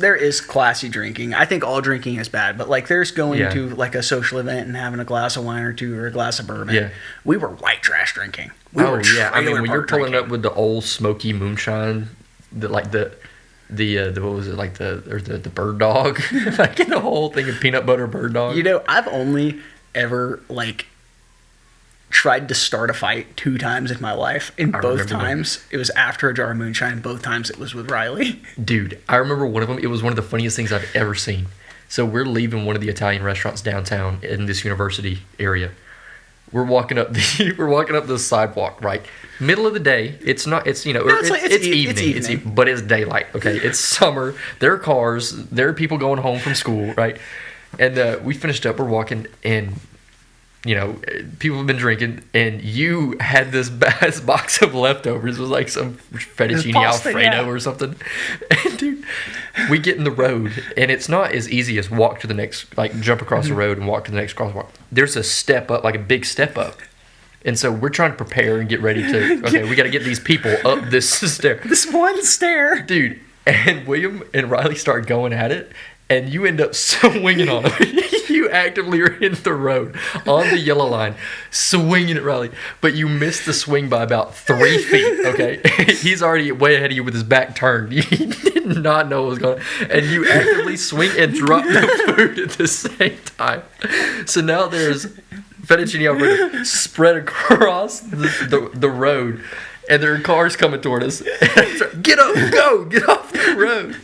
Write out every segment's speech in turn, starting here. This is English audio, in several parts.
there is classy drinking. I think all drinking is bad, but like there's going to like a social event and having a glass of wine or two or a glass of bourbon. Yeah. We were white trash drinking. We were I mean, when you're pulling drinking. up with the old smoky moonshine, the what was it, like the bird dog, like the whole thing of peanut butter bird dog. You know, I've only ever like tried to start a fight 2 times in my life, and both times it was after a jar of moonshine. Both times it was with Riley. Dude, I remember one of them. It was one of the funniest things I've ever seen. So we're leaving one of the Italian restaurants downtown in this university area. We're walking up the sidewalk, right? Middle of the day. It's not. It's evening. It's evening, but it's daylight. Okay, it's summer. There are cars. There are people going home from school, right? And we finished up. We're walking, and people have been drinking, and you had this box of leftovers. It was like some fettuccine Alfredo or something. And dude, we get in the road, and it's not as easy as walk to the next, like jump across the road and walk to the next crosswalk. There's a step up, like a big step up. And so we're trying to prepare and get ready to, okay, we got to get these people up this stair. This one stair. Dude, and William and Riley start going at it, and you end up swinging on them. You actively are in the road on the yellow line, swinging at Riley, but you missed the swing by about 3 feet. Okay, he's already way ahead of you with his back turned. He did not know what was going on, and you actively swing and drop the food at the same time. So now there's fettuccine Alfredo spread across the road. And there are cars coming toward us. Get up, go, get off the road,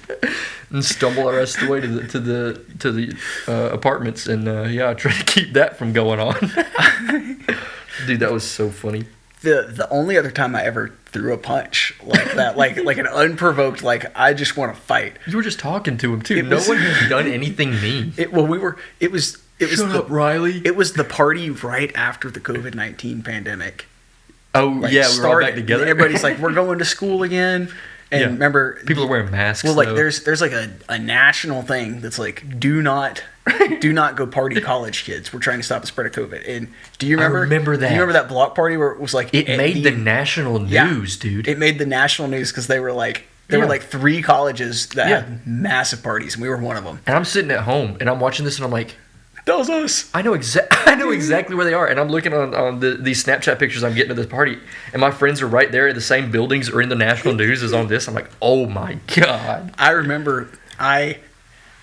and stumble our rest of the way to the apartments. And try to keep that from going on. Dude, that was so funny. The only other time I ever threw a punch like that, like an unprovoked, like I just want to fight. You were just talking to him too. No one had done anything mean. It was Shut up, Riley. It was the party right after the COVID-19 pandemic. Oh, we were all back together. Everybody's like, we're going to school again. And remember, people are wearing masks. Well, like there's like a national thing that's like, do not go party, college kids. We're trying to stop the spread of COVID. And do you remember? I remember that. Do you remember that block party where it was like it made the national news, dude? It made the national news because they were like there were like 3 colleges that had massive parties, and we were one of them. And I'm sitting at home and I'm watching this and I'm like, that was us. I know exactly where they are, and I'm looking on these Snapchat pictures I'm getting of this party, and my friends are right there in the same buildings or in the national news as on this. I'm like, oh my god! I remember I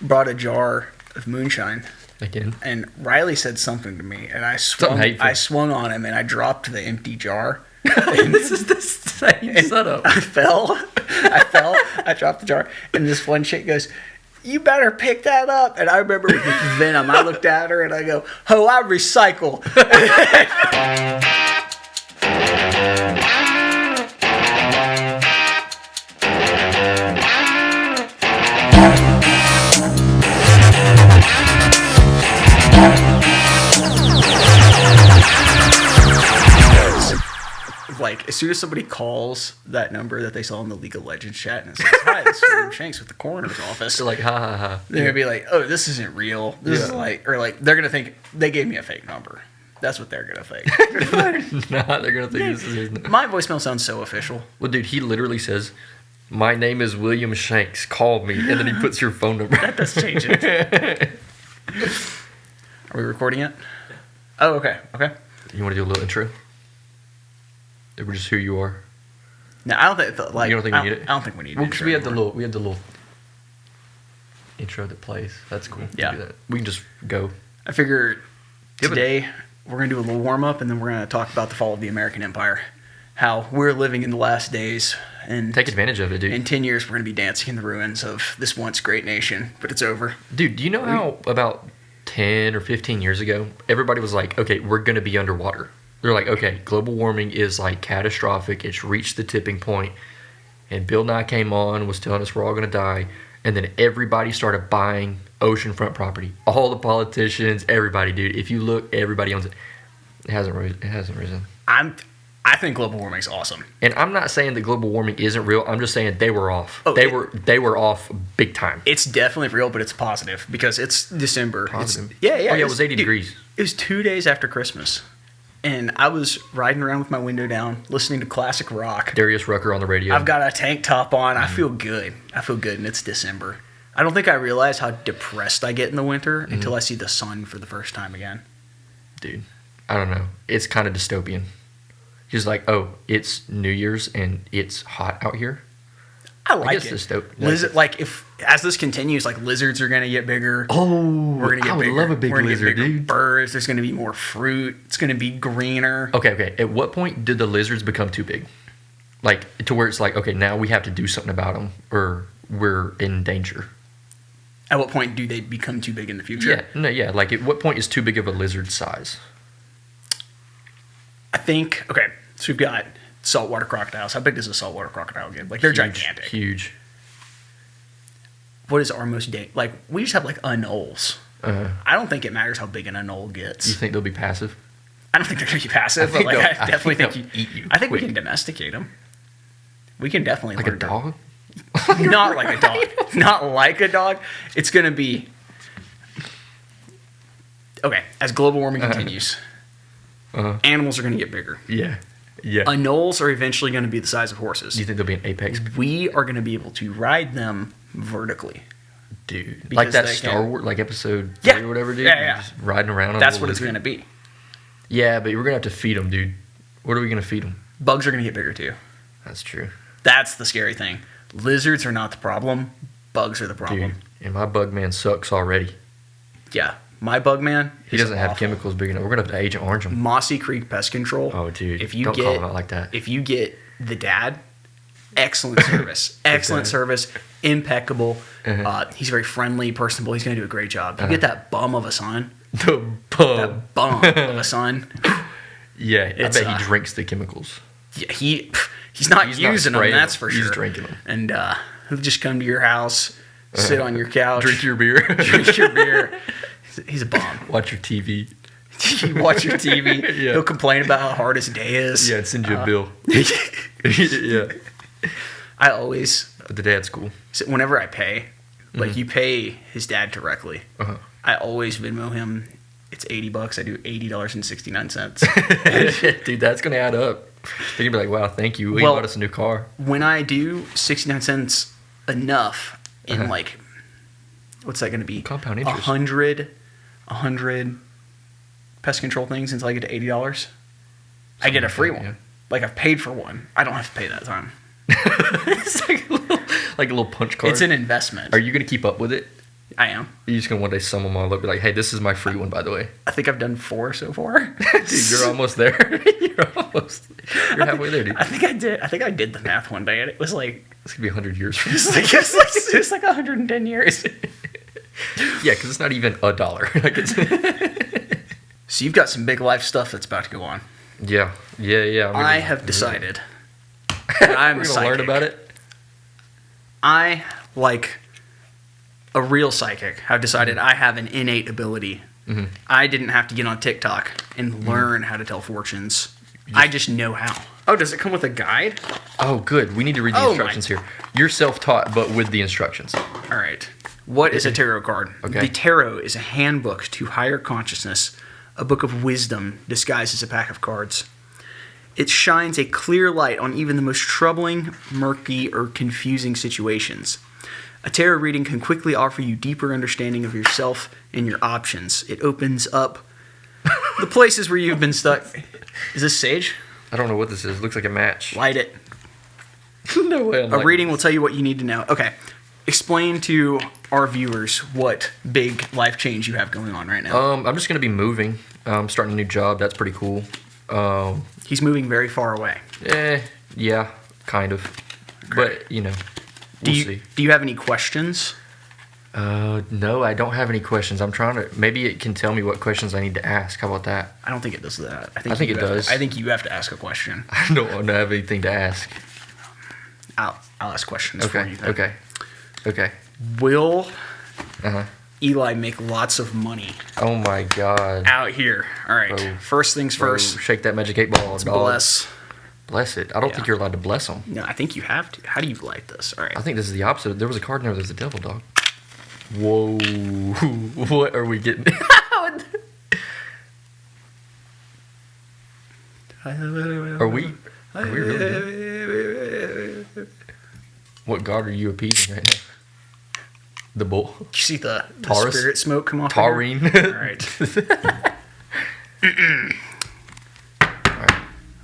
brought a jar of moonshine again, and Riley said something to me, and I swung on him, and I dropped the empty jar. This is the same setup. I fell. I dropped the jar, and this one chick goes, "You better pick that up." And I remember with venom, I looked at her and I go, "Oh, I recycle." Like, as soon as somebody calls that number that they saw in the League of Legends chat and says, "Hi, this is William Shanks with the coroner's office," they're like, "Ha ha ha." They're gonna be like, "Oh, this isn't real. This is like," or like they're gonna think they gave me a fake number. That's what they're gonna think. They're gonna think this is his name. My voicemail sounds so official. Well, dude, he literally says, "My name is William Shanks. Call me," and then he puts your phone number. That does change it. Are we recording it? Oh, okay. Okay. You want to do a little intro? Or just who you are? No, I don't think like. You don't think we need it? I don't think we need it. Well, because we had the little intro that plays. That's cool. Yeah. We can just go. I figure today we're gonna do a little warm up, and then we're gonna talk about the fall of the American Empire, how we're living in the last days, and take advantage of it, dude. In 10 years, we're gonna be dancing in the ruins of this once great nation, but it's over. Dude, do you know how about 10 or 15 years ago, everybody was like, "Okay, we're gonna be underwater." They're like, okay, global warming is like catastrophic. It's reached the tipping point. And Bill Nye came on, was telling us we're all going to die. And then everybody started buying oceanfront property. All the politicians, everybody, dude. If you look, everybody owns it. It hasn't risen. I think global warming is awesome. And I'm not saying that global warming isn't real. I'm just saying they were off. They were off big time. It's definitely real, but it's positive because it's December. Positive. It was 80 degrees. It was 2 days after Christmas. And I was riding around with my window down, listening to classic rock. Darius Rucker on the radio. I've got a tank top on. I feel good. And it's December. I don't think I realize how depressed I get in the winter until I see the sun for the first time again. Dude, I don't know. It's kind of dystopian. He's like, oh, it's New Year's and it's hot out here. I like it. Like if as this continues, like lizards are gonna get bigger. Oh, we're gonna get I would bigger. love a big we're gonna lizard, get bigger dude. Birds. There's gonna be more fruit. It's gonna be greener. Okay. At what point did the lizards become too big? Like to where it's like, okay, now we have to do something about them, or we're in danger. At what point do they become too big in the future? Yeah. Like at what point is too big of a lizard size? I think so we've got saltwater crocodiles. How big does a saltwater crocodile get? Like they're gigantic. Huge. What is our most like we just have like anoles. I don't think it matters how big an anole gets. You think they'll be passive? I don't think they're gonna be passive, but like I definitely think they'll eat you. I think quick. we can domesticate them. We can definitely Like a dog? Not like a dog. Not like a dog. It's going to be... Okay, as global warming continues, animals are going to get bigger. Yeah. Anoles are eventually going to be the size of horses. Do you think there'll be an apex? We are going to be able to ride them vertically. Dude. Because Like that they Star can. Wars, like episode 3 or whatever, dude? Yeah. You're just riding around on That's a what it's lizard. going to be. Yeah, but we're going to have to feed them, dude. What are we going to feed them? Bugs are going to get bigger too. That's true. That's the scary thing. Lizards are not the problem. Bugs are the problem. Dude, and my bug man sucks already. Yeah. My bug man, He doesn't have chemicals big enough. We're going to have to Agent Orange him. Mossy Creek Pest Control. Oh, dude. If you Don't get, call him out like that. If you get the dad, excellent service. Excellent service. Impeccable. He's very friendly, personable. He's going to do a great job. You get that bum of a son. The bug. That bum of a son. Yeah, I It's, bet he drinks the chemicals. Yeah, he's not using them, spraying that's them. for sure. He's drinking them. And he'll just come to your house, sit on your couch. Drink your beer. drink your beer. He's a bomb. Watch your TV. You watch your TV. Yeah. He'll complain about how hard his day is. Yeah, and send you a bill. Yeah. I always, But the dad's cool. so whenever I pay, like you pay his dad directly, I always Venmo him. It's $80. I do $80.69. Dude, that's going to add up. They're going to be like, wow, thank you. We Well, bought us a new car. When I do 69 cents enough in like, what's that going to be? Compound interest. 100 pest control things until I get to $80. I get a free one. Yeah. Like I've paid for one. I don't have to pay that time. It's like a little punch card. It's an investment. Are you going to keep up with it? I am. You're just going to one day sum them all up, be like, hey, this is my free one, by the way. I think I've done 4 so far. Dude, you're almost there. You're halfway there, dude. I think I did the math one day, and it was like It's going to be 100 years from it's now. like, it's like 110 years. Yeah, because it's not even $1. Like it's So you've got some big life stuff that's about to go on. Yeah. I have decided that I'm We're a going to learn psychic. about it. I, like a real psychic, have decided I have an innate ability. I didn't have to get on TikTok and learn how to tell fortunes. I just know how. Oh, does it come with a guide? Oh, good. We need to read the Oh, instructions here. You're self-taught, but with the instructions. All right. What is a tarot card? Okay. The tarot is a handbook to higher consciousness, a book of wisdom disguised as a pack of cards. It shines a clear light on even the most troubling, murky, or confusing situations. A tarot reading can quickly offer you deeper understanding of yourself and your options. It opens up the places where you've been stuck. Is this sage? I don't know what this is. It looks like a match. Light it. No way. A reading will tell you what you need to know. Okay. Explain to our viewers what big life change you have going on right now. I'm just going to be moving. I'm starting a new job. That's pretty cool. He's moving very far away. Yeah, kind of. But, we'll see. Do you have any questions? No, I don't have any questions. I'm trying to... Maybe it can tell me what questions I need to ask. How about that? I don't think it does that. I think it does. I think you have to ask a question. I don't want to have anything to ask. I'll ask questions for you then. Okay. Will Uh-huh. Eli make lots of money Oh, my God. out here? All right. Bro. First things first. Shake that magic 8-ball, dog. Bless. Bless it. I don't Yeah. think you're allowed to bless them. No, I think you have to. How do you light this? All right. I think this is the opposite. There was a card in there. There's a devil, dog. Whoa. What are we getting? Are we really doing? What god are you appeasing right now? The bull. Did you see the Taurus? spirit smoke come off? Taurine. All right.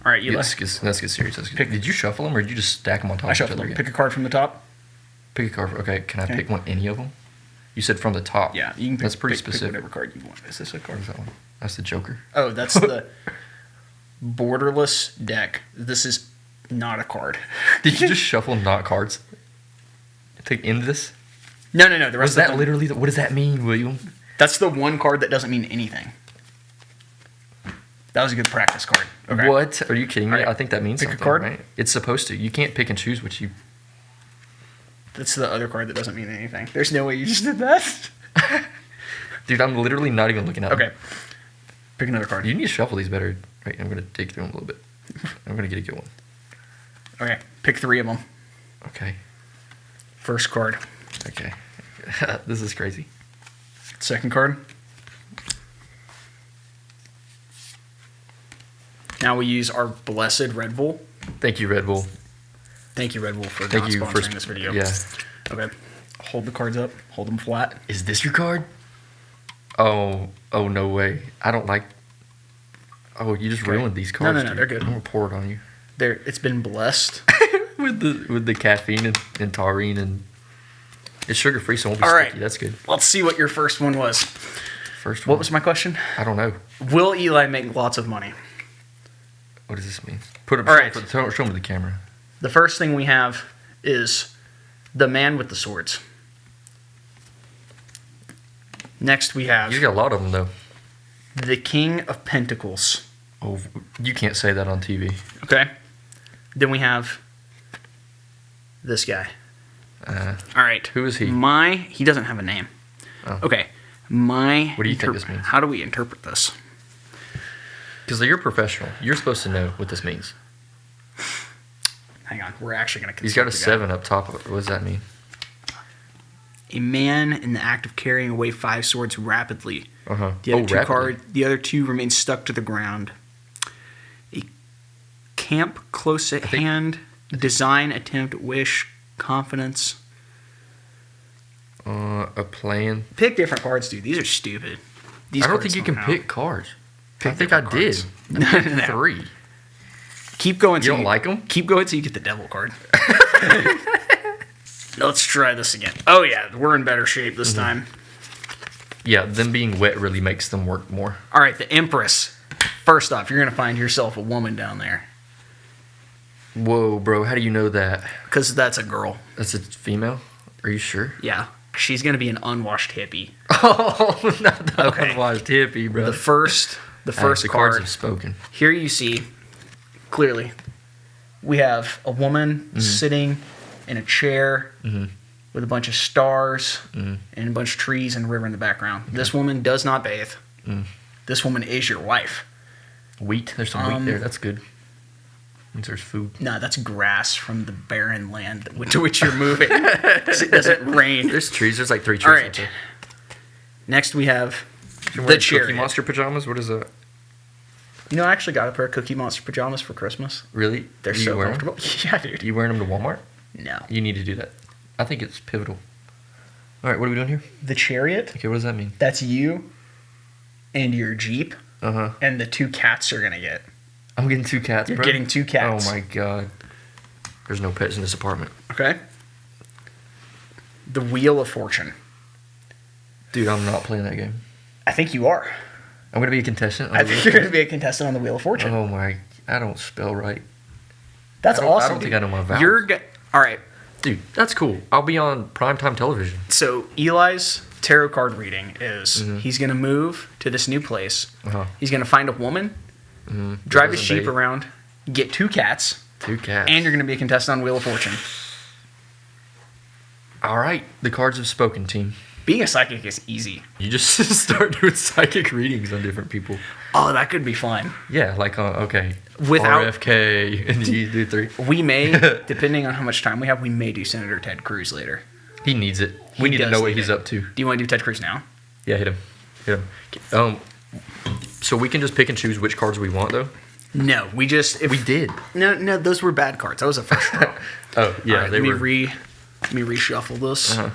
All right, Let's get serious. Did you shuffle them or did you just stack them on top I of each shuffled other them. again? Pick a card from the top. Pick a card. Okay, can I Okay. pick any of them? You said from the top. Yeah, you can pick, That's pretty pick specific. whatever card you want. Is this a card? Where's that one? That's the Joker. Oh, that's the borderless deck. This is not a card. Did you just shuffle not cards? To end this? No. The rest Was of that them, literally? What does that mean, William? That's the one card that doesn't mean anything. That was a good practice card. Okay. What? Are you kidding me? All right. I think that means Pick a something, card. right? It's supposed to. You can't pick and choose what you. That's the other card that doesn't mean anything. There's no way you just did that. Dude, I'm literally not even looking at them. Okay. Pick another card. You need to shuffle these better. Right, I'm gonna dig through them a little bit. I'm gonna get a good one. Okay. Pick 3 of them. Okay. First card. Okay. This is crazy. Second card. Now we use our blessed Red Bull. Thank you, Red Bull. Thank you, Red Bull, for Thank not you sponsoring for this video. Yeah. Okay. Hold the cards up. Hold them flat. Is this your card? Oh no way. I don't like. Oh, you just Okay. ruined these cards. No, dude. they're good. I'm gonna pour it on you. It's been blessed. with the caffeine and taurine and it's sugar free, so it won't be All sticky. right. That's good. Let's see what your first one was. First one. What was my question? I don't know. Will Eli make lots of money? What does this mean? Put it. All right. Show them to the camera. The first thing we have is the man with the swords. Next we have You got a lot of them though. the King of Pentacles. Oh, you can't say that on TV. Okay. Then we have this guy. Uh, All right. Who is he? He doesn't have a name. Oh. Okay. What do you think this means? How do we interpret this? Because you're a professional. You're supposed to know what this means. Hang on. We're actually going to He's got a 7 up top. What does that mean? A man in the act of carrying away 5 swords rapidly. Uh-huh. The other Rapidly. the other 2 remain stuck to the ground. A camp close at hand. Design, attempt, wish, confidence. A plan. Pick different cards, dude. These are stupid. These I don't cards think you can have. pick cards. Pick I think I different did. cards. I picked 3. Keep going. You don't like them? Keep going till you get the devil card. Let's try this again. Oh yeah, we're in better shape this time. Yeah, them being wet really makes them work more. All right, the Empress. First off, you're gonna find yourself a woman down there Whoa, bro. How do you know that? because that's a girl. That's a female? Are you sure? Yeah, she's gonna be an unwashed hippie. Oh, not the Okay. unwashed hippie, bro. The first the card. cards have spoken. Here you see clearly we have a woman sitting in a chair with a bunch of stars and a bunch of trees and a river in the background. Okay. This woman does not bathe. This woman is your wife. Wheat. There's some wheat there. That's good. Means there's food. No, that's grass from the barren land to which you're moving. 'Cause it doesn't rain. There's trees. There's like 3 trees. All Right right. there. Next we have You're the wearing chariot. Cookie Monster pajamas? What is that? You know, I actually got a pair of Cookie Monster pajamas for Christmas. Really? They're Do you so wear 'em? comfortable. Yeah, dude. You wearing them to Walmart? No. You need to do that. I think it's pivotal. All right, what are we doing here? The chariot, Okay, what does that mean? that's you and your Jeep, Uh-huh. and the 2 cats you're going to get. I'm getting 2 cats, You're bro. getting 2 cats. Oh, my God. There's no pets in this apartment. Okay. The Wheel of Fortune. Dude, I'm not playing that game. I think you are. I'm going to be a contestant. I think you're going to be a contestant on the Wheel of Fortune. Oh, my. I don't spell right. That's I don't- awesome. I don't think dude. I know my vowels. You're all right. Dude, that's cool. I'll be on primetime television. So Eli's tarot card reading is he's going to move to this new place. Uh-huh. He's going to find a woman, drive his Doesn't sheep bathe. around, get 2 cats, 2 cats. and you're going to be a contestant on Wheel of Fortune. All right. The cards have spoken, team. Being a psychic is easy. You just start doing psychic readings on different people. Oh, that could be fun. Yeah, like, okay. Without- RFK, and you do 3. We may, depending on how much time we have, we may do Senator Ted Cruz later. He needs it. We need to does know what need he's it. up to. Do you want to do Ted Cruz now? Yeah, hit him. Hit him. So we can just pick and choose which cards we want, though? No, we just... We did. No, those were bad cards. That was a first draw. Oh, yeah, All right, they let were. me reshuffle this. Uh-huh.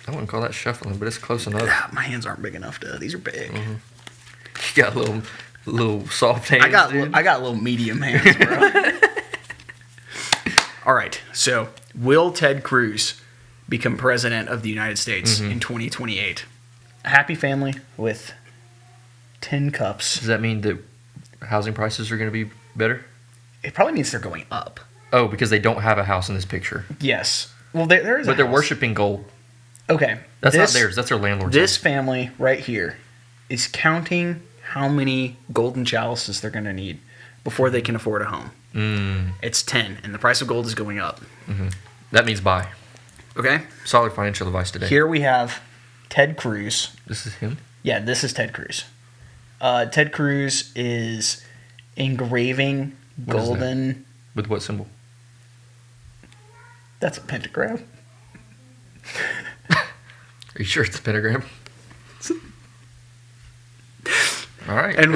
I wouldn't call that shuffling, but it's close enough. My hands aren't big enough to. These are big. Mm-hmm. You got little soft hands. I got little medium hands, bro. All right. So, will Ted Cruz become president of the United States in 2028? A happy family with 10 cups. Does that mean that housing prices are going to be better? It probably means they're going up. Oh, because they don't have a house in this picture. Yes. Well, there is. But they're worshiping gold. Okay. That's not theirs. That's their landlord's. This family right here is counting how many golden chalices they're going to need before they can afford a home. It's 10, and the price of gold is going up. That means buy. Okay. Solid financial advice today. Here we have Ted Cruz. This is him? Yeah, this is Ted Cruz. Ted Cruz is engraving golden. With what symbol? That's a pentagram. Are you sure it's a pentagram? All right. And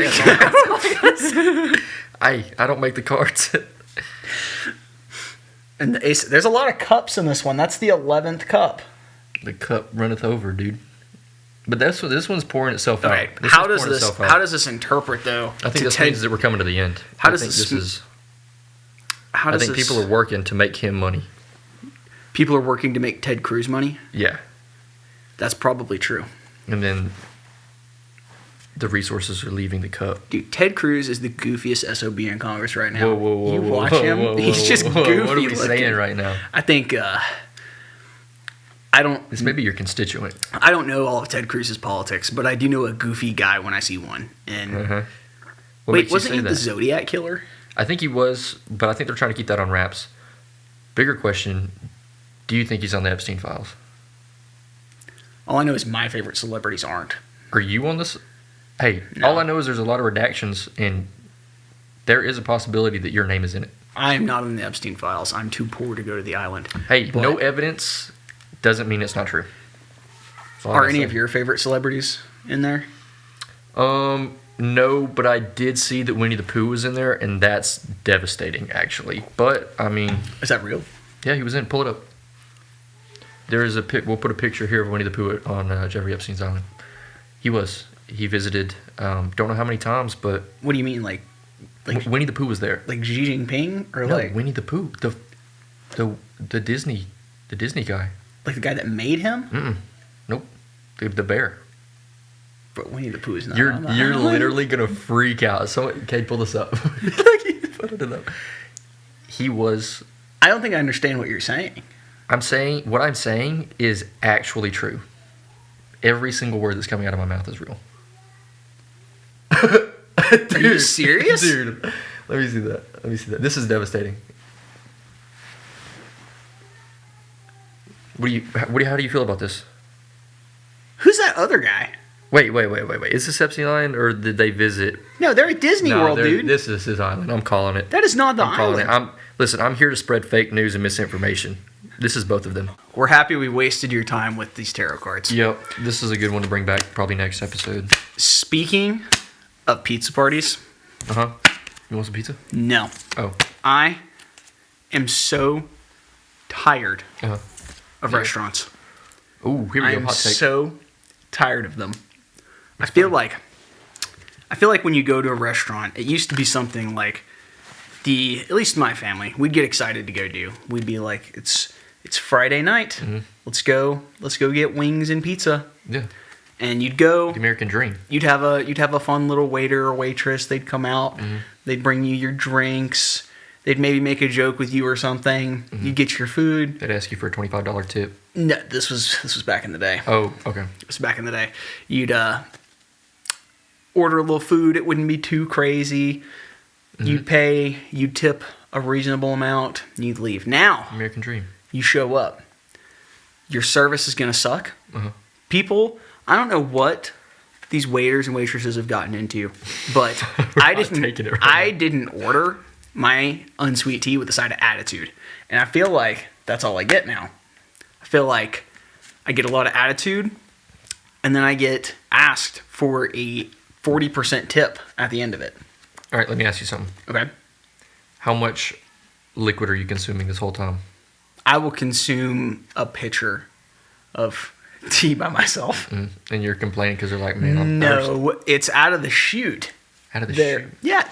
I don't make the cards. And the ace. There's a lot of cups in this one. That's the 11th cup. The cup runneth over, dude. But this one's pouring itself out. Okay. How does this interpret though? I think this means that we're coming to the end. I think people are working to make him money. People are working to make Ted Cruz money? Yeah. That's probably true. And then the resources are leaving the cup. Dude, Ted Cruz is the goofiest SOB in Congress right now. Whoa, you watch him, he's just goofy. What are we looking. saying right now? I think, This may be your constituent. I don't know all of Ted Cruz's politics, but I do know a goofy guy when I see one. And wait, wasn't he the Zodiac killer? I think he was, but I think they're trying to keep that on wraps. Bigger question, do you think he's on the Epstein files? All I know is my favorite celebrities aren't. Are you on this? Hey, No. all I know is there's a lot of redactions, and there is a possibility that your name is in it. I am not in the Epstein files. I'm too poor to go to the island. Hey, But no evidence doesn't mean it's not true. Are any of your favorite celebrities in there? No, but I did see that Winnie the Pooh was in there, and that's devastating, actually. But, I mean... Is that real? Yeah, he was in. Pull it up. There is we'll put a picture here of Winnie the Pooh on Jeffrey Epstein's island. He was. He visited, don't know how many times, but... What do you mean, like Winnie the Pooh was there. Like Xi Jinping? Or no, like... Winnie the Pooh. The Disney guy. Like the guy that made him? Nope. The bear. But Winnie the Pooh is not You're on the island. literally gonna freak out. Kate, pull this up. He was. I don't think I understand what you're saying. What I'm saying is actually true. Every single word that's coming out of my mouth is real. Are you serious? Dude, let me see that. This is devastating. How do you feel about this? Who's that other guy? Wait. Is this Epstein Island, or did they visit? No, they're at Disney World, dude. This is his island. I'm calling it. That is not the island. Listen, I'm here to spread fake news and misinformation. This is both of them. We're happy we wasted your time with these tarot cards. Yep. This is a good one to bring back probably next episode. Speaking of pizza parties. You want some pizza? No. Oh. I am so tired of restaurants. Ooh, here we I go. am Hot take. so tired of them. I feel like when you go to a restaurant, it used to be something like at least my family, we'd get excited to go do. We'd be like, it's Friday night. Mm-hmm. Let's go get wings and pizza. Yeah. And you'd go. The American dream. You'd have a fun little waiter or waitress. They'd come out. Mm-hmm. They'd bring you your drinks. They'd maybe make a joke with you or something. Mm-hmm. You'd get your food. They'd ask you for a $25 tip. No, this was back in the day. Oh, okay. It was back in the day. You'd order a little food. It wouldn't be too crazy. Mm-hmm. You'd tip a reasonable amount, and you'd leave. Now, American dream. You show up. Your service is going to suck. Uh-huh. People, I don't know what these waiters and waitresses have gotten into, but I didn't order my unsweet tea with a side of attitude. And I feel like that's all I get now. I feel like I get a lot of attitude, and then I get asked for a 40% tip at the end of it. All right, let me ask you something. Okay. How much liquid are you consuming this whole time? I will consume a pitcher of to eat by myself. And you're complaining because they're like, man, I'm thirsty. No, it's out of the chute. Out of the chute. Yeah.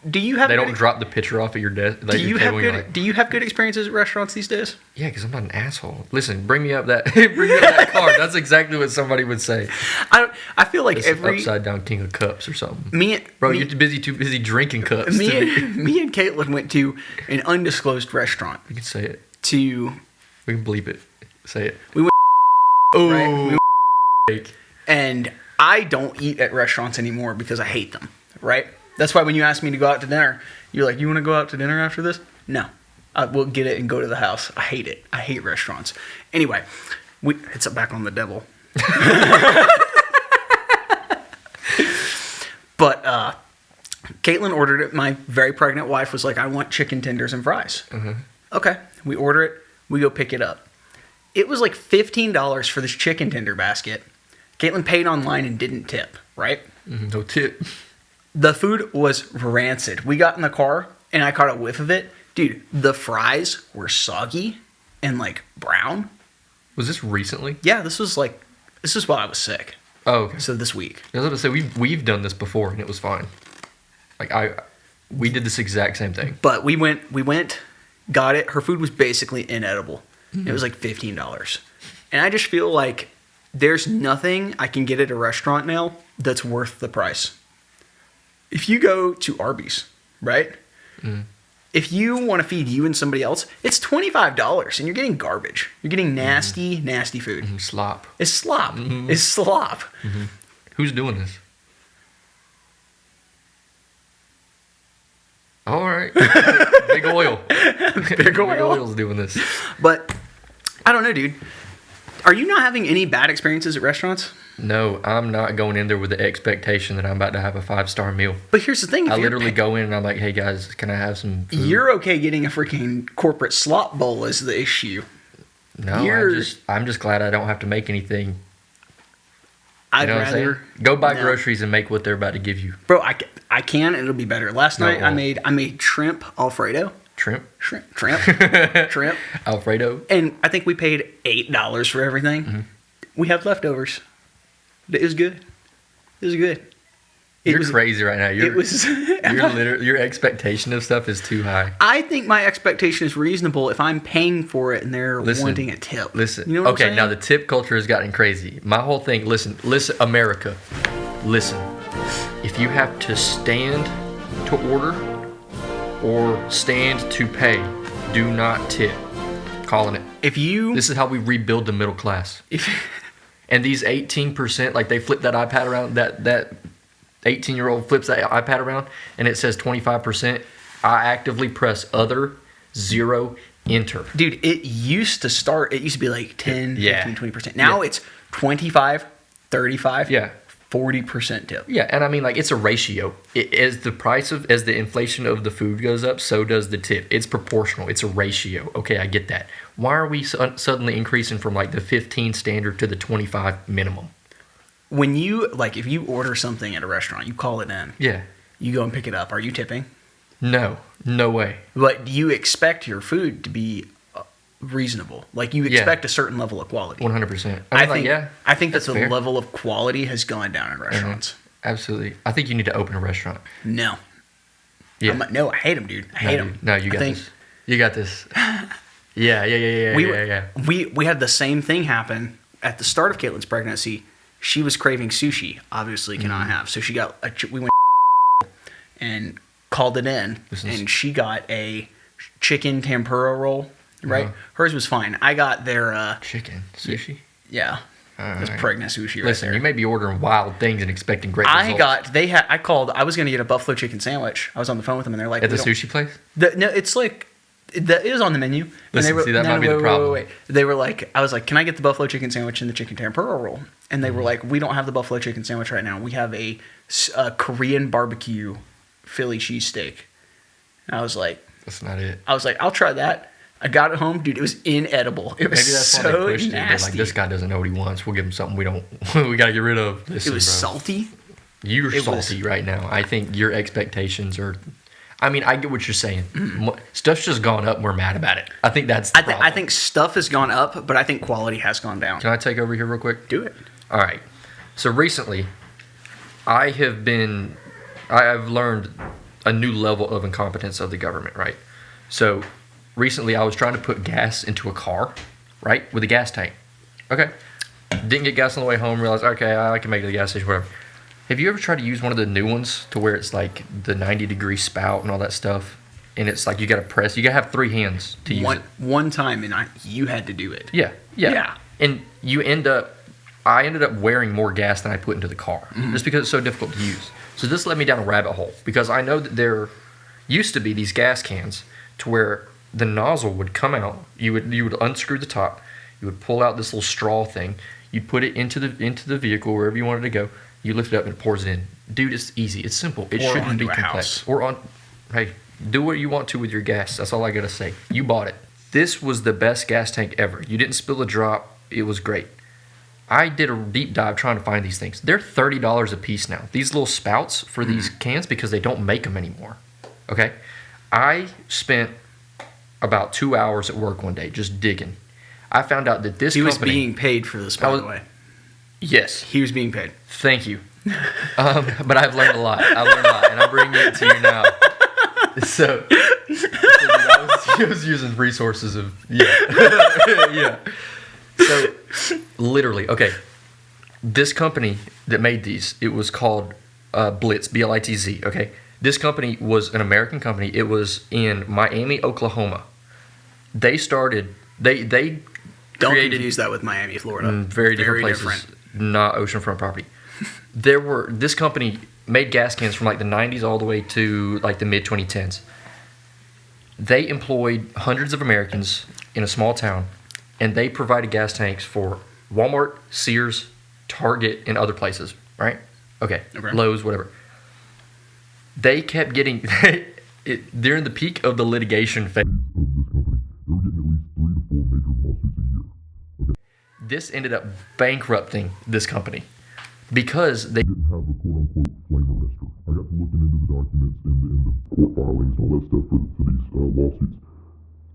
Do you have? They don't drop the pitcher off at your desk. Do you have good? Do you have good experiences at restaurants these days? Yeah, because I'm not an asshole. Listen, bring me up that card. That's exactly what somebody would say. I feel like It's every upside down king of cups or something. Bro, you're too busy drinking cups. Me and Caitlin went to an undisclosed restaurant. You can say it. We can bleep it. Say it. We went. Oh. Right? And I don't eat at restaurants anymore because I hate them. Right. That's why when you ask me to go out to dinner, you're like, you want to go out to dinner after this? No. We'll get it and go to the house. I hate it. I hate restaurants. Anyway, it's back on the devil. But Caitlin ordered it. My very pregnant wife was like, I want chicken tenders and fries. Mm-hmm. Okay. We order it. We go pick it up. It was like $15 for this chicken tender basket. Caitlin paid online and didn't tip, right? Mm-hmm. No tip. The food was rancid. We got in the car, and I caught a whiff of it. Dude, the fries were soggy and, like, brown. Was this recently? Yeah, this was while I was sick. Oh, okay. So this week. I was going to say, we've done this before, and it was fine. Like, we did this exact same thing. But we went, got it. Her food was basically inedible. Mm-hmm. It was like $15. And I just feel like there's nothing I can get at a restaurant now that's worth the price. If you go to Arby's, right? Mm. If you want to feed you and somebody else, it's $25 and you're getting garbage. You're getting nasty, nasty food. Mm-hmm. Slop. It's slop. Mm-hmm. It's slop. Mm-hmm. Who's doing this? All right. Big oil. Big oil. Big oil's doing this. But I don't know, dude. Are you not having any bad experiences at restaurants? No, I'm not going in there with the expectation that I'm about to have a 5-star meal. But here's the thing. I literally go in and I'm like, hey guys, can I have some food? You're okay getting a freaking corporate slop bowl is the issue. No, I'm just glad I don't have to make anything. I'd rather go buy groceries and make what they're about to give you. Bro, I can and it'll be better. Last night I made shrimp Alfredo. Shrimp. Alfredo. And I think we paid $8 for everything. Mm-hmm. We have leftovers. It was good. You're crazy right now. Your expectation of stuff is too high. I think my expectation is reasonable if I'm paying for it and they're wanting a tip. Listen. You know what I'm saying? Now the tip culture has gotten crazy. My whole thing, listen, America. Listen. If you have to stand to order or stand to pay, do not tip. Calling it. This is how we rebuild the middle class. And these 18%, like they flip that iPad around, that 18-year-old flips that iPad around, and it says 25%. I actively press other, 0, enter. Dude, it used to be like 10, 15, 20%. Now it's 25, 35, 40% tip. Yeah, and I mean, like, it's a ratio. As the inflation of the food goes up, so does the tip. It's proportional. It's a ratio. Okay, I get that. Why are we suddenly increasing from, like, the 15 standard to the 25 minimum? When if you order something at a restaurant, you call it in. Yeah. You go and pick it up. Are you tipping? No way. But you expect your food to be reasonable. Like, you expect a certain level of quality. 100%. I think that the level of quality has gone down in restaurants. Mm-hmm. Absolutely. I think you need to open a restaurant. No. Yeah. I hate them, dude. I hate them. No, you got this. You got this. Yeah. We had the same thing happen at the start of Caitlin's pregnancy. She was craving sushi. Obviously, cannot have. So she got we went and called it in, and she got a chicken tempura roll. Right, Hers was fine. I got their chicken sushi. Yeah, it was pregnant sushi. Listen, you may be ordering wild things and expecting great results. I called. I was going to get a buffalo chicken sandwich. I was on the phone with them, and they're like, at the sushi place. No, it's like. It is on the menu. Listen, that might be the problem. Wait. They were like, I was like, can I get the buffalo chicken sandwich and the chicken tempura roll? And they were like, we don't have the buffalo chicken sandwich right now. We have a Korean barbecue Philly cheesesteak. And I was like, that's not it. I was like, I'll try that. I got it home, dude. It was inedible. It was Maybe that's so why they pushed nasty. It. Like, this guy doesn't know what he wants. We'll give him something we don't. We got to get rid of. Listen, it was bro. salty. You're salty right now. I think your expectations are. I mean, I get what you're saying. Stuff's just gone up and we're mad about it. I think that's the problem. I think stuff has gone up, but I think quality has gone down. Can I take over here real quick? Do it. All right. So recently, I've learned a new level of incompetence of the government, right? So recently I was trying to put gas into a car, right, with a gas tank. Okay. Didn't get gas on the way home, realized, okay, I can make it to the gas station, whatever. Have you ever tried to use one of the new ones to where it's like the 90-degree spout and all that stuff? And it's like you got to press, you got to have 3 hands to use it. One time, and you had to do it. Yeah. And I ended up wearing more gas than I put into the car just because it's so difficult to use. So this led me down a rabbit hole because I know that there used to be these gas cans to where the nozzle would come out. You would unscrew the top. You would pull out this little straw thing. You'd put it into the vehicle wherever you wanted to go. You lift it up and it pours it in. Dude, it's easy. It's simple. It shouldn't be complex. Hey, do what you want to with your gas. That's all I gotta say. You bought it. This was the best gas tank ever. You didn't spill a drop. It was great. I did a deep dive trying to find these things. They're $30 a piece now. These little spouts for these cans because they don't make them anymore. Okay? I spent about 2 hours at work one day just digging. I found out that this company... He was being paid for this, by the way. Yes. He was being paid. Thank you. But I've learned a lot. And I'm bringing it to you now. So I was using resources of... Yeah. So, literally, okay, this company that made these, it was called Blitz, B-L-I-T-Z, okay? This company was an American company. It was in Miami, Oklahoma. They created... Don't confuse that with Miami, Florida. Very different places, different. Not oceanfront property. This company made gas cans from like the 90s all the way to like the mid-2010s. They employed hundreds of Americans in a small town. And they provided gas tanks for Walmart, Sears, Target, and other places, right? Okay. Lowe's, whatever. They kept getting, during the peak of the litigation phase, they were getting at least 3 to 4 major lawsuits a year. Okay. This ended up bankrupting this company because they didn't have a quote-unquote flame arrestor. I got to looking into the documents and the court filings and all that stuff for these lawsuits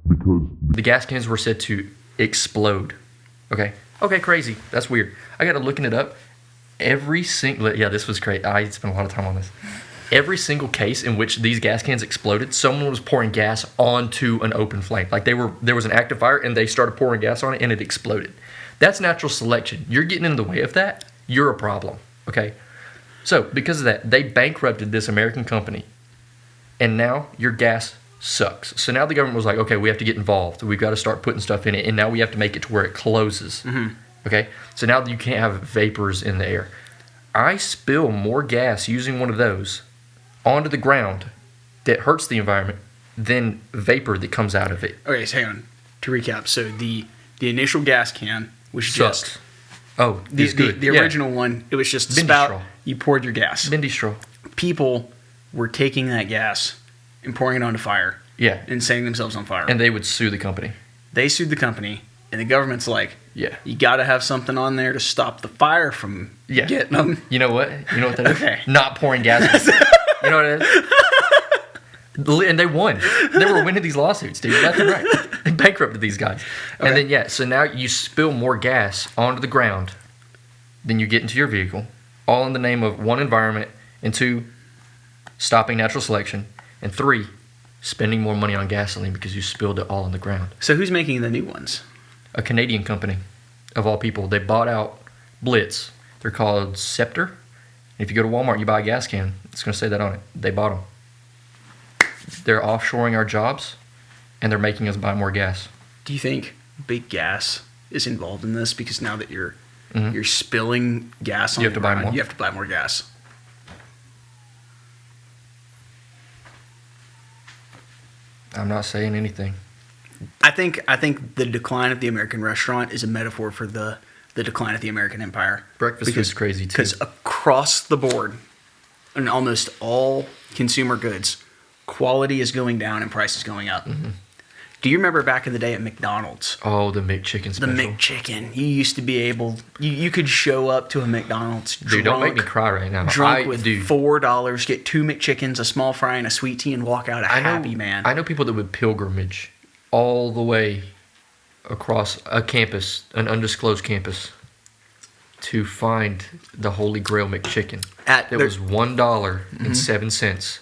because the gas cans were said to explode. Okay, crazy. That's weird. I got to looking it up. This was great. I spent a lot of time on this. Every single case in which these gas cans exploded, someone was pouring gas onto an open flame. Like there was an active fire and they started pouring gas on it and it exploded. That's natural selection. You're getting in the way of that. You're a problem. Okay. So because of that, they bankrupted this American company, and now your gas sucks. So now the government was like, okay, we have to get involved. We've got to start putting stuff in it, and now we have to make it to where it closes. Okay? So now you can't have vapors in the air. I spill more gas using one of those onto the ground that hurts the environment than vapor that comes out of it. Okay, so hang on. To recap, so the initial gas can was just... Oh, it's good. The original one, it was just a spout. Straw. You poured your gas. Bendy straw. People were taking that gas and pouring it onto fire. Yeah. And setting themselves on fire. And they would sue the company. They sued the company, and the government's like, yeah, you got to have something on there to stop the fire from getting them. You know what? You know what that is? Not pouring gas. You know what it is? And they won. They were winning these lawsuits, dude. That's right. They bankrupted these guys. Okay. And then, so now you spill more gas onto the ground than you get into your vehicle, all in the name of 1, environment, and 2, stopping natural selection, and 3, spending more money on gasoline because you spilled it all on the ground. So who's making the new ones? A Canadian company, of all people. They bought out Blitz. They're called Scepter. And if you go to Walmart, you buy a gas can, it's going to say that on it. They bought them. They're offshoring our jobs, and they're making us buy more gas. Do you think big gas is involved in this? Because now that you're spilling gas on you have to buy more. You have to buy more gas. I'm not saying anything. I think the decline of the American restaurant is a metaphor for the decline of the American empire. Breakfast food's crazy too. Because across the board, in almost all consumer goods, quality is going down and price is going up. Do you remember back in the day at McDonald's? Oh, the McChicken special. The McChicken. You used to be able... You could show up to a McDonald's Dude, don't make me cry right now. Drunk with $4, get 2 McChickens, a small fry, and a sweet tea, and walk out a happy man. I know people that would pilgrimage all the way across a campus, an undisclosed campus, to find the Holy Grail McChicken. It was $1.07,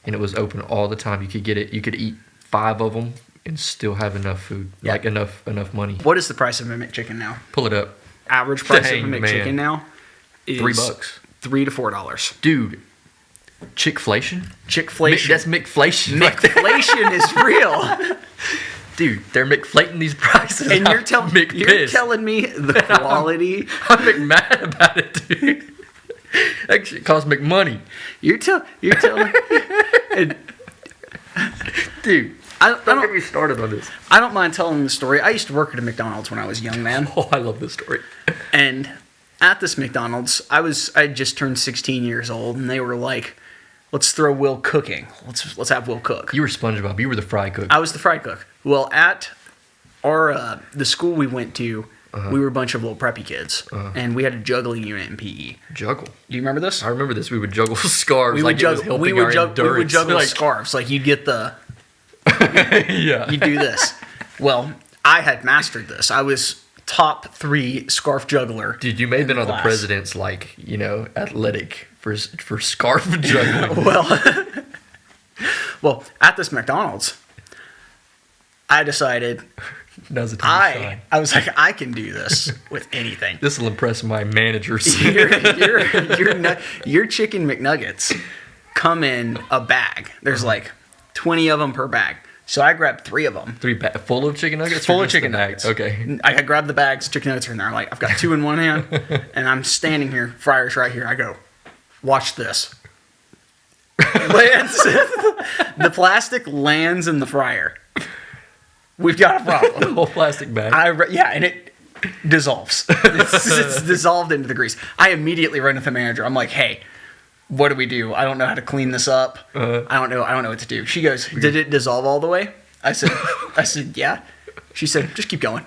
and it was open all the time. You could get it. You could eat 5 of them and still have enough food, like enough money. What is the price of a McChicken now? Pull it up. Average price of a McChicken now is $3. $3 to $4. Dude, Chick-flation? Chick-flation. That's Mcflation. Mcflation is real. Dude, they're McFlating these prices. And you're telling me the quality. I'm mad about it, dude. That shit costs McMoney. You're telling. Dude, don't get me started on this. I don't mind telling the story. I used to work at a McDonald's when I was a young man. Oh, I love this story. And at this McDonald's, I had just turned 16 years old, and they were like, "Let's throw Will cooking. Let's have Will cook." You were SpongeBob. You were the fry cook. I was the fry cook. Well, at our the school we went to, we were a bunch of little preppy kids, and we had a juggling unit in PE. Juggle. Do you remember this? I remember this. We would juggle scarves. We would juggle scarves. Like you'd get the. Yeah. You do this. Well, I had mastered this. I was top 3 scarf juggler. Dude, you may have been on the president's athletic for scarf juggling. Well, at this McDonald's, I decided now's the time to shine. I was like, I can do this with anything. This will impress my managers. Your chicken McNuggets come in a bag. There's like 20 of them per bag. So I grabbed 3 of them. Full of chicken nuggets? Full of chicken nuggets. Okay. I grabbed the bags, chicken nuggets are in there. Like, I've got 2 in one hand, and I'm standing here, fryer's right here. I go, watch this. The plastic lands in the fryer. We've got a problem. The whole plastic bag. And it dissolves. It's dissolved into the grease. I immediately run to the manager. I'm like, hey, what do we do? I don't know how to clean this up. I don't know what to do. She goes, did it dissolve all the way? I said, yeah. She said, just keep going.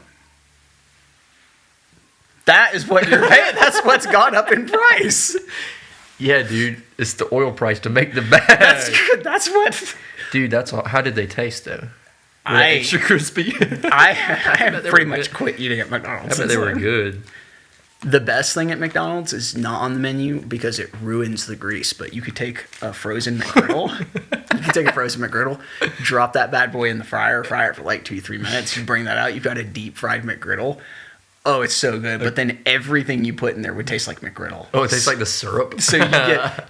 That is what you're paying. That's what's gone up in price. Yeah, dude. It's the oil price to make the bag. That's good. That's what. Dude, that's all. How did they taste, though? Were they extra crispy? I have pretty much quit eating at McDonald's. I bet they were good. The best thing at McDonald's is not on the menu because it ruins the grease. But you could take a frozen McGriddle. Drop that bad boy in the fryer, fry it for like 2-3 minutes. You bring that out. You've got a deep fried McGriddle. Oh, it's so good. But then everything you put in there would taste like McGriddle. Oh, it tastes like the syrup. So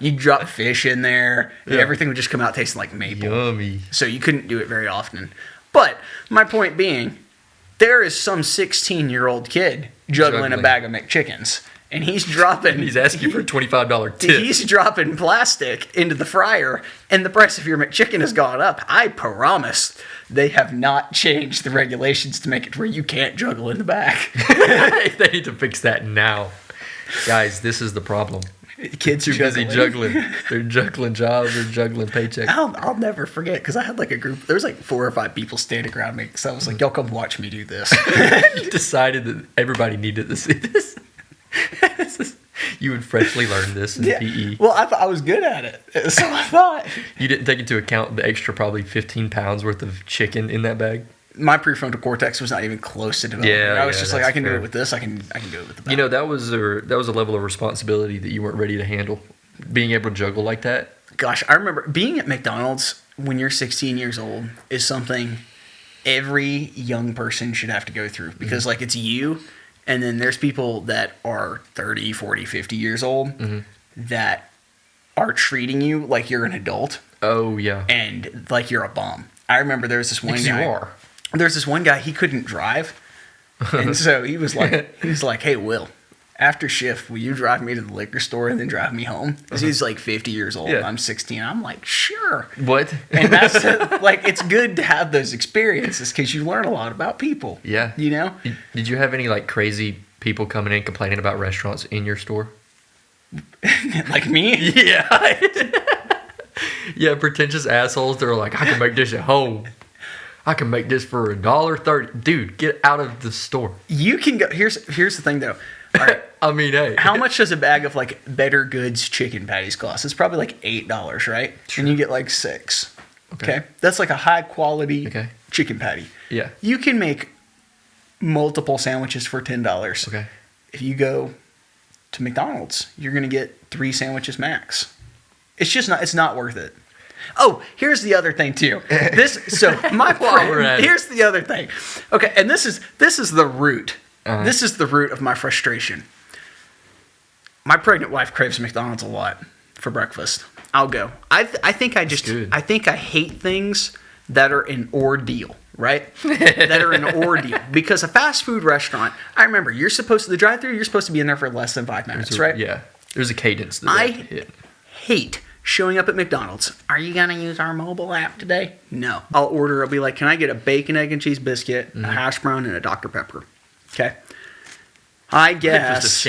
you drop fish in there. And everything would just come out tasting like maple. Yummy. So you couldn't do it very often. But my point being, there is some 16-year-old kid juggling a bag of McChickens. And he's dropping... He's asking for a $25 tip. He's dropping plastic into the fryer, and the price of your McChicken has gone up. I promise they have not changed the regulations to make it where you can't juggle in the back. They need to fix that now. Guys, this is the problem. Kids too busy juggling. They're juggling jobs. They're juggling paychecks. I'll never forget because I had like a group. There was like 4 or 5 people standing around me. So I was like, "Y'all come watch me do this." You decided that everybody needed to see this. You had freshly learned this in PE. Well, I thought I was good at it, so I thought. You didn't take into account the extra probably 15 pounds worth of chicken in that bag. My prefrontal cortex was not even close to developing. I was just like, I can do it with this. I can do it with the bag. You know, that was a level of responsibility that you weren't ready to handle. Being able to juggle like that. Gosh, I remember being at McDonald's when you're 16 years old is something every young person should have to go through because, like, it's you, and then there's people that are 30, 40, 50 years old that are treating you like you're an adult. Oh, yeah. And like you're a bum. I remember there was this one guy. You are. There's this one guy, he couldn't drive. And so he was like, hey, Will, after shift, will you drive me to the liquor store and then drive me home? Because he's like 50 years old. Yeah. I'm 16. I'm like, sure. What? And that's like, it's good to have those experiences because you learn a lot about people. Yeah. You know? Did you have any like crazy people coming in complaining about restaurants in your store? Like me? Yeah. Yeah, pretentious assholes. They're like, I can make this at home. I can make this for $1.30. Dude, get out of the store. You can go. Here's the thing, though. All right. I mean, hey. How much does a bag of like Better Goods chicken patties cost? It's probably like $8, right? Sure. And you get like 6. Okay. That's like a high quality chicken patty. Yeah. You can make multiple sandwiches for $10. Okay. If you go to McDonald's, you're gonna get 3 sandwiches max. It's not worth it. Oh, here's the other thing too. My friend, here's the other thing. Okay, and this is the root. This is the root of my frustration. My pregnant wife craves McDonald's a lot for breakfast. I'll go. I think I hate things that are an ordeal, right? That are an ordeal. Because a fast food restaurant, I remember, the drive-thru, you're supposed to be in there for less than 5 minutes, right? Yeah. There's a cadence that I you have to hit. hate showing up at McDonald's. Are you going to use our mobile app today? No. I'll be like, can I get a bacon, egg, and cheese biscuit, a hash brown, and a Dr. Pepper? Okay. I guess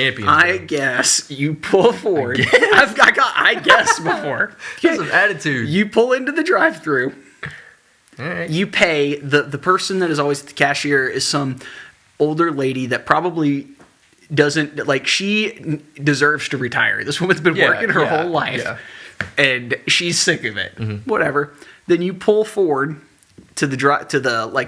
you pull forward. I guess before. There's some attitude. You pull into the drive-thru. All right. You pay. The person that is always at the cashier is some older lady that probably doesn't, like, she deserves to retire. This woman's been working her whole life. Yeah. And she's sick of it. Mm-hmm. Whatever. Then you pull forward to the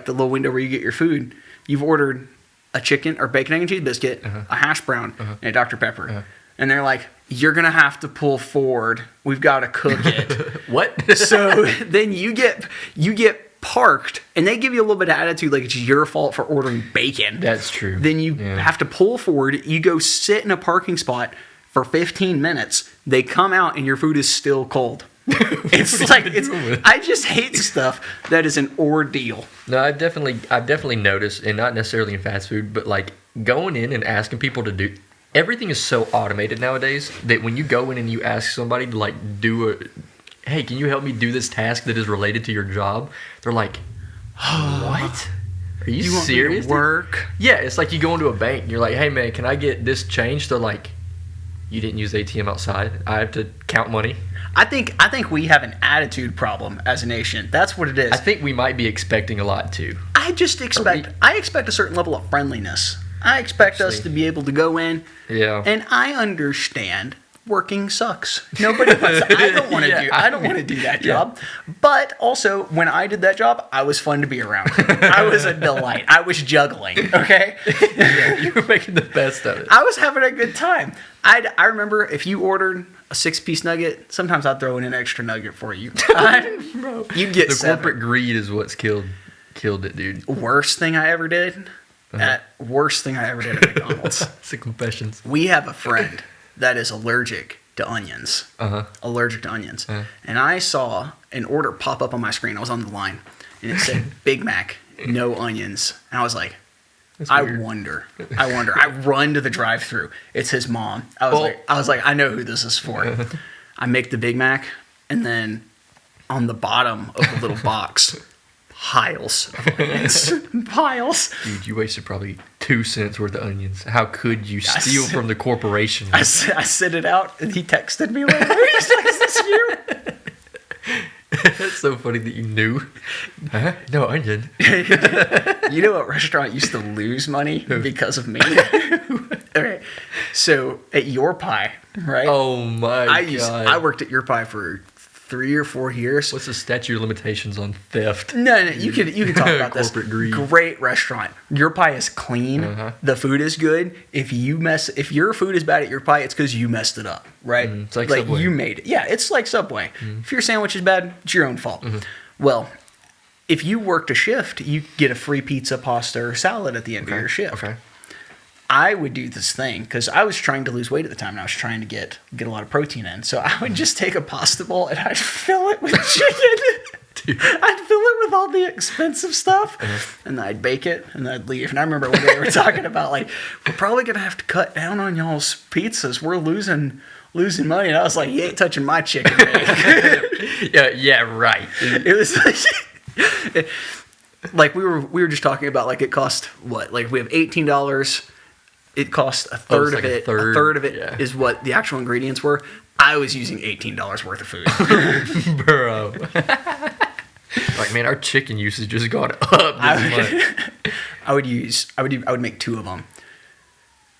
little window where you get your food. You've ordered a chicken or bacon, egg, and cheese biscuit, a hash brown, and a Dr. Pepper. And they're like, you're going to have to pull forward. We've got to cook it. What? So then you get parked, and they give you a little bit of attitude like it's your fault for ordering bacon. That's true. Then you have to pull forward. You go sit in a parking spot for 15 minutes. They come out, and your food is still cold. I just hate stuff that is an ordeal. No, I've definitely noticed, and not necessarily in fast food, but like going in and asking people to do everything is so automated nowadays that when you go in and you ask somebody to like hey, can you help me do this task that is related to your job? They're like, what? Are you serious? Want me to work? Yeah, it's like you go into a bank and you're like, hey man, can I get this changed? They're like, you didn't use ATM outside. I have to count money. I think we have an attitude problem as a nation. That's what it is. I think we might be expecting a lot too. I expect a certain level of friendliness. I expect us to be able to go in. Yeah. And I understand working sucks. Nobody wants. I don't want to do that job. But also, when I did that job, I was fun to be around. I was a delight. I was juggling. Okay. Yeah, you were making the best of it. I was having a good time. I remember if you ordered a 6-piece nugget, sometimes I'd throw in an extra nugget for you. You'd get the 7. corporate greed is what's killed it, dude. Worst thing I ever did. Worst thing I ever did at McDonald's. It's the confessions. We have a friend that is allergic to onions. Allergic to onions. And I saw an order pop up on my screen. I was on the line, and it said Big Mac, no onions. And I was like, I wonder. I run to the drive-thru. It's his mom. I was like, I know who this is for. I make the Big Mac, and then on the bottom of the little box, piles of onions. Piles. Dude, you wasted probably 2 cents worth of onions. How could you steal from the corporation? I sent it out, and he texted me later. He's like, is this you? That's so funny that you knew. No onion. You know what restaurant used to lose money because of me? Okay, so at Your Pie, right? Oh my god! I worked at Your Pie for 3 or 4 years. What's the statute of limitations on theft? No, you can talk about this. Corporate greed. Great restaurant. Your Pie is clean. The food is good. If your food is bad at Your Pie, it's because you messed it up, right? It's like Subway. You made it. Yeah, it's like Subway. If your sandwich is bad, it's your own fault. Well, if you worked a shift, you get a free pizza, pasta, or salad at the end of your shift. Okay. I would do this thing because I was trying to lose weight at the time, and I was trying to get a lot of protein in. So I would just take a pasta bowl and I'd fill it with chicken. I'd fill it with all the expensive stuff, and then I'd bake it, and then I'd leave. And I remember when they were talking about, like, we're probably going to have to cut down on y'all's pizzas. We're losing money. And I was like, you ain't touching my chicken, man. yeah, right. It was like we were just talking about, like, it cost what? Like, we have $18. It cost a third of it. A third of it is what the actual ingredients were. I was using $18 worth of food. Bro. Like, man, our chicken usage just gone up this month. I would make 2 of them.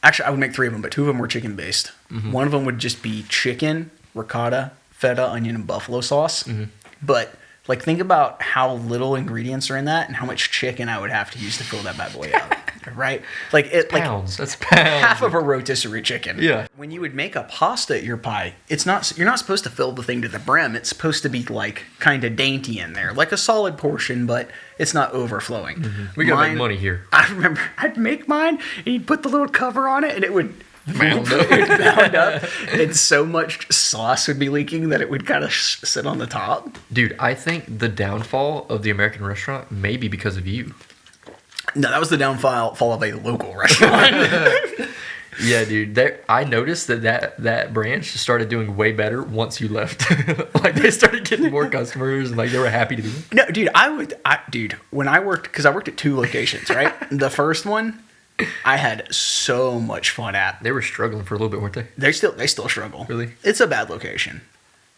Actually, I would make 3 of them, but 2 of them were chicken based. Mm-hmm. One of them would just be chicken, ricotta, feta, onion, and buffalo sauce. Mm-hmm. But like, think about how little ingredients are in that, and how much chicken I would have to use to fill that bad boy up. Right? Like Pounds. That's pounds. Half of a rotisserie chicken. Yeah. When you would make a pasta at your pie, you're not supposed to fill the thing to the brim. It's supposed to be like kind of dainty in there, like a solid portion, but it's not overflowing. Mm-hmm. We gotta make money here. I remember I'd make mine, and you'd put the little cover on it, and it would Mound up, and so much sauce would be leaking that it would kind of sit on the top. Dude, I think the downfall of the American restaurant may be because of you. No, that was the downfall of a local restaurant. Yeah, dude. I noticed that branch started doing way better once you left. Like, they started getting more customers, and like they were happy to be there. No, dude, when I worked, because I worked at 2 locations, right? The first one, I had so much fun at. They were struggling for a little bit, weren't they? They still struggle. Really? It's a bad location.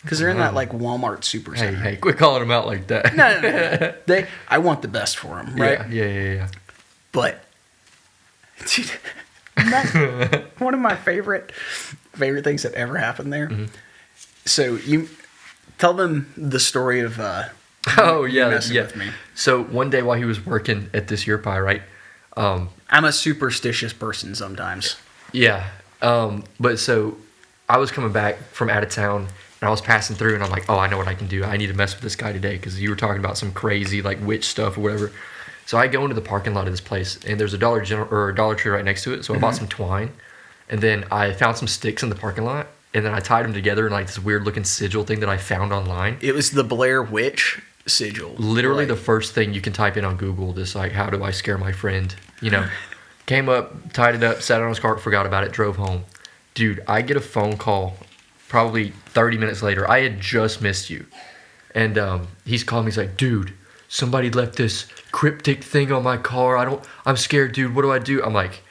Because they're in that like Walmart super center. Hey, quit calling them out like that. No. I want the best for them, right? Yeah. But, dude, one of my favorite things that ever happened there. Mm-hmm. So you tell them the story of messing with me. So one day while he was working at this Your Pie, right? I'm a superstitious person sometimes. Yeah. But so I was coming back from out of town, and I was passing through, and I'm like, oh, I know what I can do. I need to mess with this guy today, because you were talking about some crazy like witch stuff or whatever. So I go into the parking lot of this place, and there's a Dollar Tree right next to it. So I bought some twine, and then I found some sticks in the parking lot, and then I tied them together in like this weird looking sigil thing that I found online. It was the Blair Witch sigil. Literally the first thing you can type in on Google, just like, how do I scare my friend? Came up, tied it up, sat on his cart, forgot about it, drove home. Dude, I get a phone call probably 30 minutes later. I had just missed you. And he's calling me. He's like, dude, somebody left this cryptic thing on my car. I'm scared, dude. What do I do? I'm like,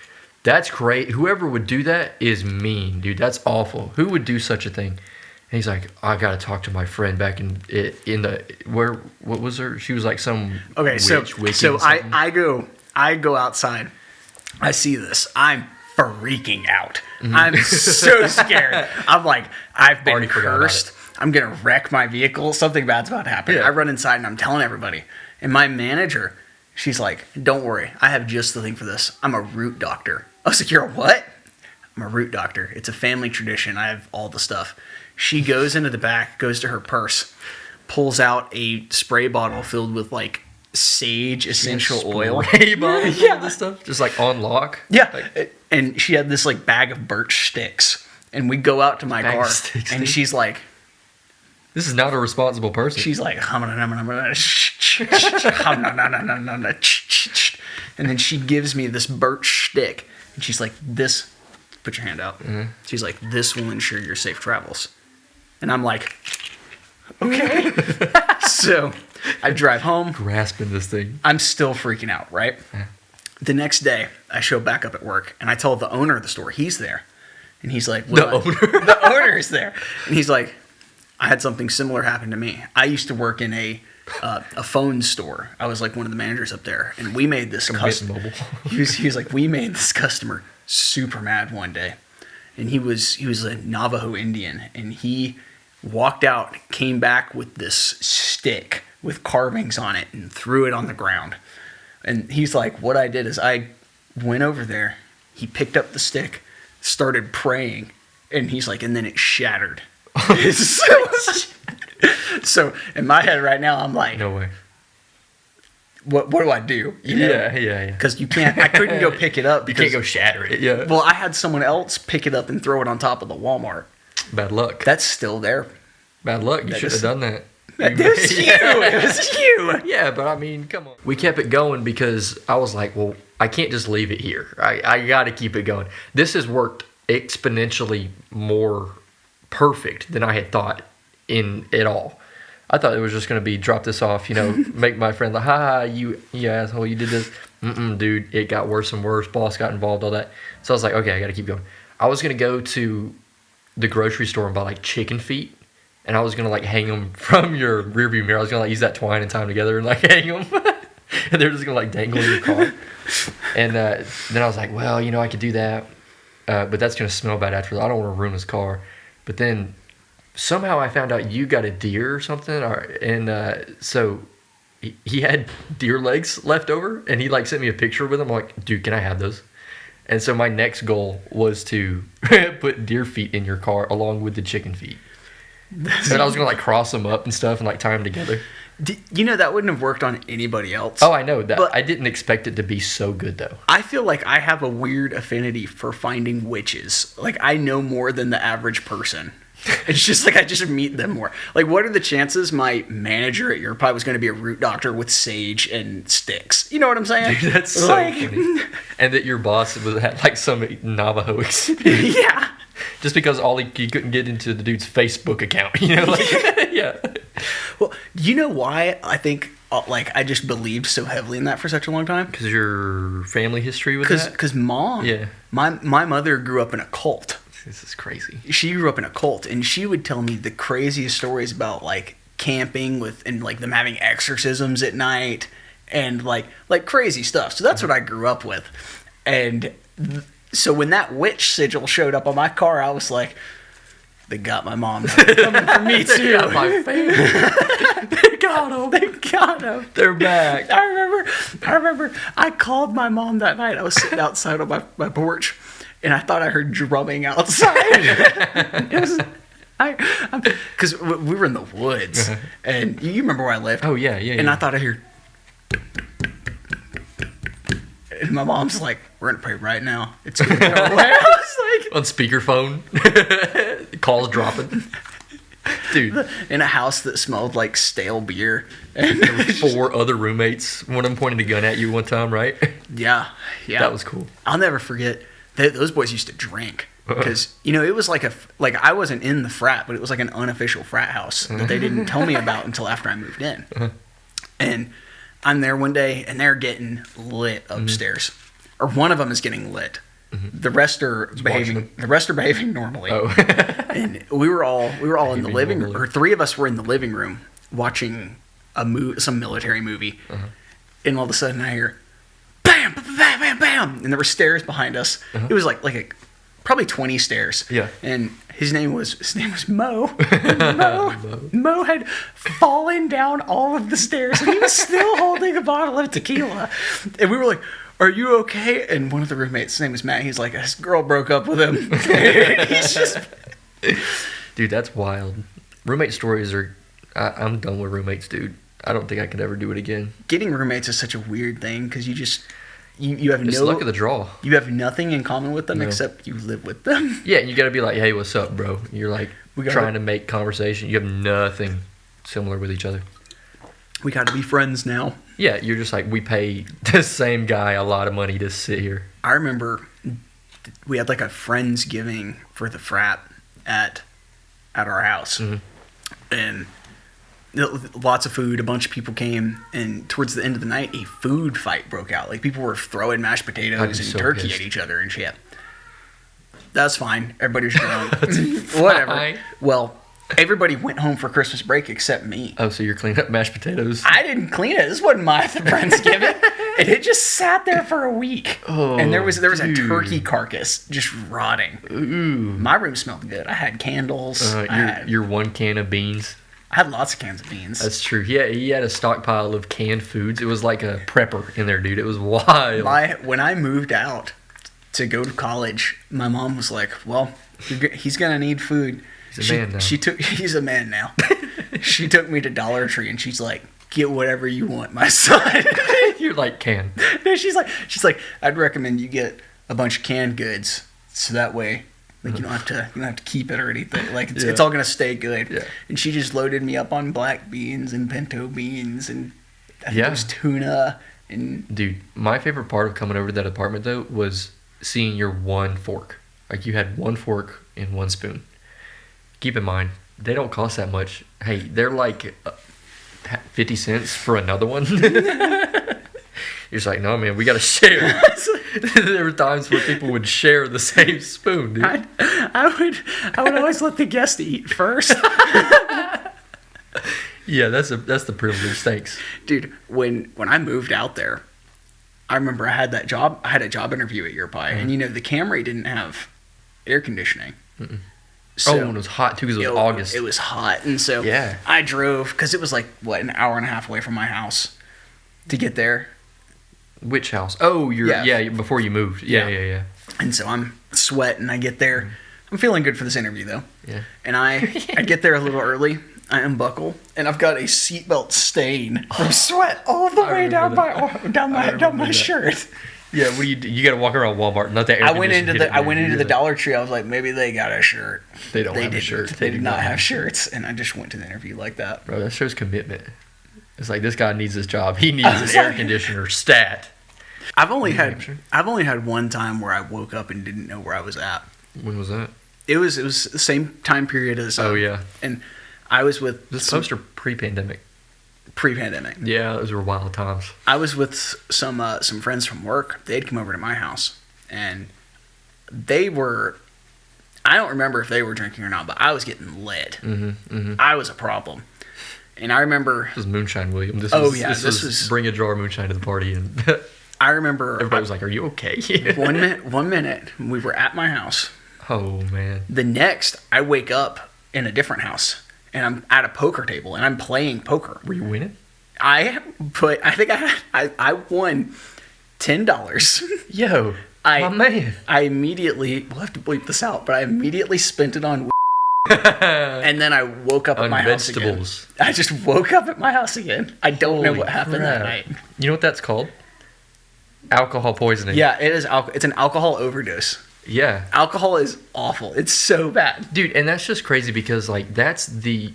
that's great. Whoever would do that is mean, dude. That's awful. Who would do such a thing? And he's like, I gotta talk to my friend back in the what was her? She was like some witch, so I go outside. I see this. I'm freaking out. Mm-hmm. I'm so scared. I'm like, I've been cursed. I'm going to wreck my vehicle. Something bad's about to happen. Yeah. I run inside and I'm telling everybody. And my manager, she's like, don't worry. I have just the thing for this. I'm a root doctor. I was like, you're a what? I'm a root doctor. It's a family tradition. I have all the stuff. She goes into the back, goes to her purse, pulls out a spray bottle filled with like sage essential oil. Spray bottle full of this stuff? Just like on lock? Yeah. And she had this like bag of birch sticks. And we go out to my car and she's like, this is not a responsible person. She's like, and then she gives me this birch stick, and she's like, "This, put your hand out." Mm-hmm. She's like, "This will ensure your safe travels," and I'm like, "Okay." So I drive home, grasping this thing. I'm still freaking out. Right. The next day, I show back up at work, and I tell the owner of the store he's there, and he's like, "The owner is there," and he's like, I had something similar happen to me. I used to work in a phone store. I was like one of the managers up there, and we made this customer. he was like, we made this customer super mad one day, and he was a Navajo Indian, and he walked out, came back with this stick with carvings on it, and threw it on the ground. And he's like, what I did is I went over there. He picked up the stick, started praying, and he's like, and then it shattered. So in my head right now, I'm like, no way. What do I do? You know? Yeah. Because you can't. I couldn't go pick it up. You can't go shatter it. Yeah. Well, I had someone else pick it up and throw it on top of the Walmart. Bad luck. That's still there. Bad luck. You should have done that. It was you. It was you. Yeah, but I mean, come on. We kept it going because I was like, well, I can't just leave it here. I got to keep it going. This has worked exponentially more perfect than I had thought in it all. I thought it was just going to be drop this off, make my friend like, ha, you asshole, you did this. Dude, it got worse and worse. Boss got involved, all that. So I was like, okay, I got to keep going. I was going to go to the grocery store and buy like chicken feet and I was gonna like hang them from your rearview mirror. I was gonna like use that twine and tie them together and like hang them, and they're just gonna like dangle in your car. And then I was like, well, I could do that, but that's gonna smell bad after. I don't want to ruin his car. But then somehow I found out you got a deer or something, so he had deer legs left over, and he like sent me a picture with them. I'm like, dude, can I have those? And so my next goal was to put deer feet in your car along with the chicken feet. And I was gonna like cross them up and stuff and like tie them together. That wouldn't have worked on anybody else. Oh, I know that. But I didn't expect it to be so good though. I feel like I have a weird affinity for finding witches. Like I know more than the average person. It's just like I just meet them more. Like, what are the chances my manager at Europe was going to be a root doctor with sage and sticks? You know what I'm saying? Dude, that's so funny. And that your boss had like some Navajo experience. Yeah. Just because he couldn't get into the dude's Facebook account, yeah. Well, you know why I think I just believed so heavily in that for such a long time? Because your family history with that? Because Mom, yeah. My mother grew up in a cult. This is crazy. She grew up in a cult, and she would tell me the craziest stories about like camping and like them having exorcisms at night and like crazy stuff. So that's what I grew up with. And so when that witch sigil showed up on my car, I was like, they got my mom. They're coming for me too. They got my family. They got them. They got them. They're back. I remember I called my mom that night. I was sitting outside on my porch. And I thought I heard drumming outside. It was, because we were in the woods, and you remember where I lived? Oh yeah. And I thought I heard, and my mom's like, "We're gonna pray right now. It's gonna go away." I was like, on speakerphone, calls dropping. Dude, in a house that smelled like stale beer, and there were 4 other roommates. One of them pointed a gun at you one time, right? Yeah. That was cool. I'll never forget. Those boys used to drink because it was like I wasn't in the frat, but it was like an unofficial frat house that they didn't tell me about until after I moved in. And I'm there one day, and they're getting lit upstairs, or one of them is getting lit. The rest are behaving. The rest are behaving normally. Oh. And we were all in the living room, or 3 of us were in the living room watching some military movie, and all of a sudden I hear, bam, bam, bam, bam, and there were stairs behind us. It was like probably 20 stairs. Yeah. And his name was Mo. Mo had fallen down all of the stairs, and he was still holding a bottle of tequila. And we were like, "Are you okay?" And one of the roommates, his name was Matt. He's like, "This girl broke up with him." He's just, dude, that's wild. Roommate stories are. I'm done with roommates, dude. I don't think I could ever do it again. Getting roommates is such a weird thing because you have it's luck of the draw. You have nothing in common with them except you live with them. Yeah, you got to be like, "Hey, what's up, bro?" You're like trying to make conversation. You have nothing similar with each other. We got to be friends now. Yeah, you're just like, we pay the same guy a lot of money to sit here. I remember we had like a Friendsgiving for the frat at our house, and lots of food. A bunch of people came, and towards the end of the night, a food fight broke out. Like people were throwing mashed potatoes and turkey at each other and shit. That's fine. Everybody was drunk. Whatever. Fine. Well, everybody went home for Christmas break except me. Oh, so you're cleaning up mashed potatoes? I didn't clean it. This wasn't my Friendsgiving. And it just sat there for a week. Oh, and there was a turkey carcass just rotting. Ooh. My room smelled good. I had candles. Your 1 can of beans. I had lots of cans of beans. That's true. He had a stockpile of canned foods. It was like a prepper in there, dude. It was wild. When I moved out to go to college, my mom was like, "Well, he's gonna need food." He's a man now. He's a man now. She took me to Dollar Tree, and she's like, "Get whatever you want, my son." You're like, can. No, she's like, "I'd recommend you get a bunch of canned goods, so that way, like you don't have to keep it or anything. Like it's all gonna stay good." Yeah. And she just loaded me up on black beans and pinto beans and I think it was tuna and. Dude, my favorite part of coming over to that apartment though was seeing your 1 fork. Like you had 1 fork and 1 spoon. Keep in mind, they don't cost that much. Hey, they're like 50 cents for another one. It He's like, no, man, we got to share. There were times where people would share the same spoon, dude. I would always let the guest eat first. Yeah, that's the privilege. Thanks, dude. When I moved out there, I remember I had a job interview at Your Pie, and the Camry didn't have air conditioning. So and it was hot too because it was August. It was hot, and so yeah. I drove because it was like an hour and a half away from my house to get there. Which house? Oh, before you moved. Yeah. And so I'm sweating. I get there. I'm feeling good for this interview though. Yeah. And I get there a little early. I unbuckle, and I've got a seatbelt stain from sweat all the way down my shirt. Yeah, what do you do? You got to walk around Walmart. Not that I went into the Dollar Tree. I was like, maybe they got a shirt. They don't have a shirt. They did not have shirts, and I just went to the interview like that. Bro, that shows commitment. It's like this guy needs his job. He needs an air conditioner stat. I've only had one time where I woke up and didn't know where I was at. When was that? It was the same time period as. And I was with. This post or pre-pandemic? Pre-pandemic. Yeah, those were wild times. I was with some friends from work. They'd come over to my house, and they were. I don't remember if they were drinking or not, but I was getting lit. I was a problem. And I remember... This was Moonshine, William. This was bring a jar of moonshine to the party. And I remember... Everybody was like, are you okay? one minute, we were at my house. Oh, man. The next, I wake up in a different house, and I'm at a poker table, and I'm playing poker. Were you winning? I won $10. Yo, my man. I immediately... We'll have to bleep this out, but I immediately spent it on... and then I woke up at my house again. I just woke up at my house again. I don't know what happened that night. You know what that's called? Alcohol poisoning. Yeah, it is. It's an alcohol overdose. Yeah. Alcohol is awful. It's so bad. Dude, and that's just crazy because, like, that's the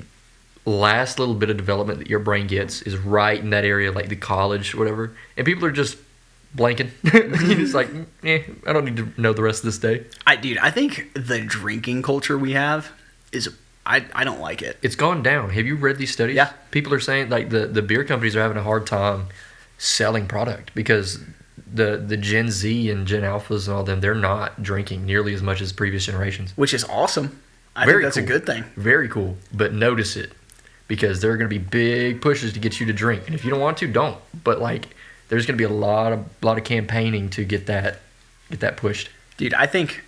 last little bit of development that your brain gets is right in that area, like the college or whatever. And people are just blanking. It's like, I don't need to know the rest of this day. I think the drinking culture we have is... I don't like it. It's gone down. Have you read these studies? Yeah. People are saying, like, the beer companies are having a hard time selling product because the Gen Z and Gen Alphas and all them, they're not drinking nearly as much as previous generations. Which is awesome. I think that's a good thing. Very cool. But notice it because there are going to be big pushes to get you to drink. And if you don't want to, don't. But, like, there's going to be a lot of campaigning to get that pushed. Dude, I think...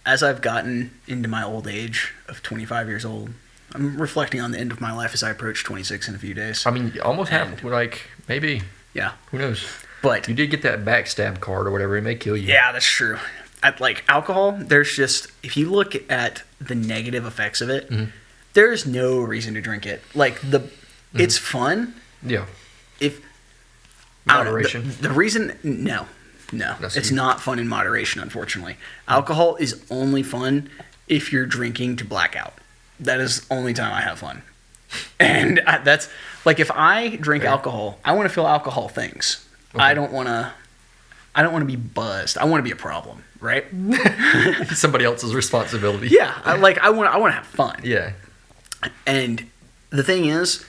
As I've gotten into my old age of 25 years old, I'm reflecting on the end of my life as I approach 26 in a few days. I mean, almost half, like, maybe. Yeah. Who knows? But you did get that backstab card or whatever. It may kill you. Yeah, that's true. Like, alcohol, there's just... If you look at the negative effects of it, there's no reason to drink it. Like, it's fun. Yeah. If... Moderation. The reason... No, it's not fun in moderation, unfortunately. Alcohol is only fun if you're drinking to blackout. That is the only time I have fun. And that's... Like, if I drink alcohol, I want to feel alcohol things. Okay. I don't want to be buzzed. I want to be a problem, right? Somebody else's responsibility. Yeah, I want to have fun. Yeah. And the thing is,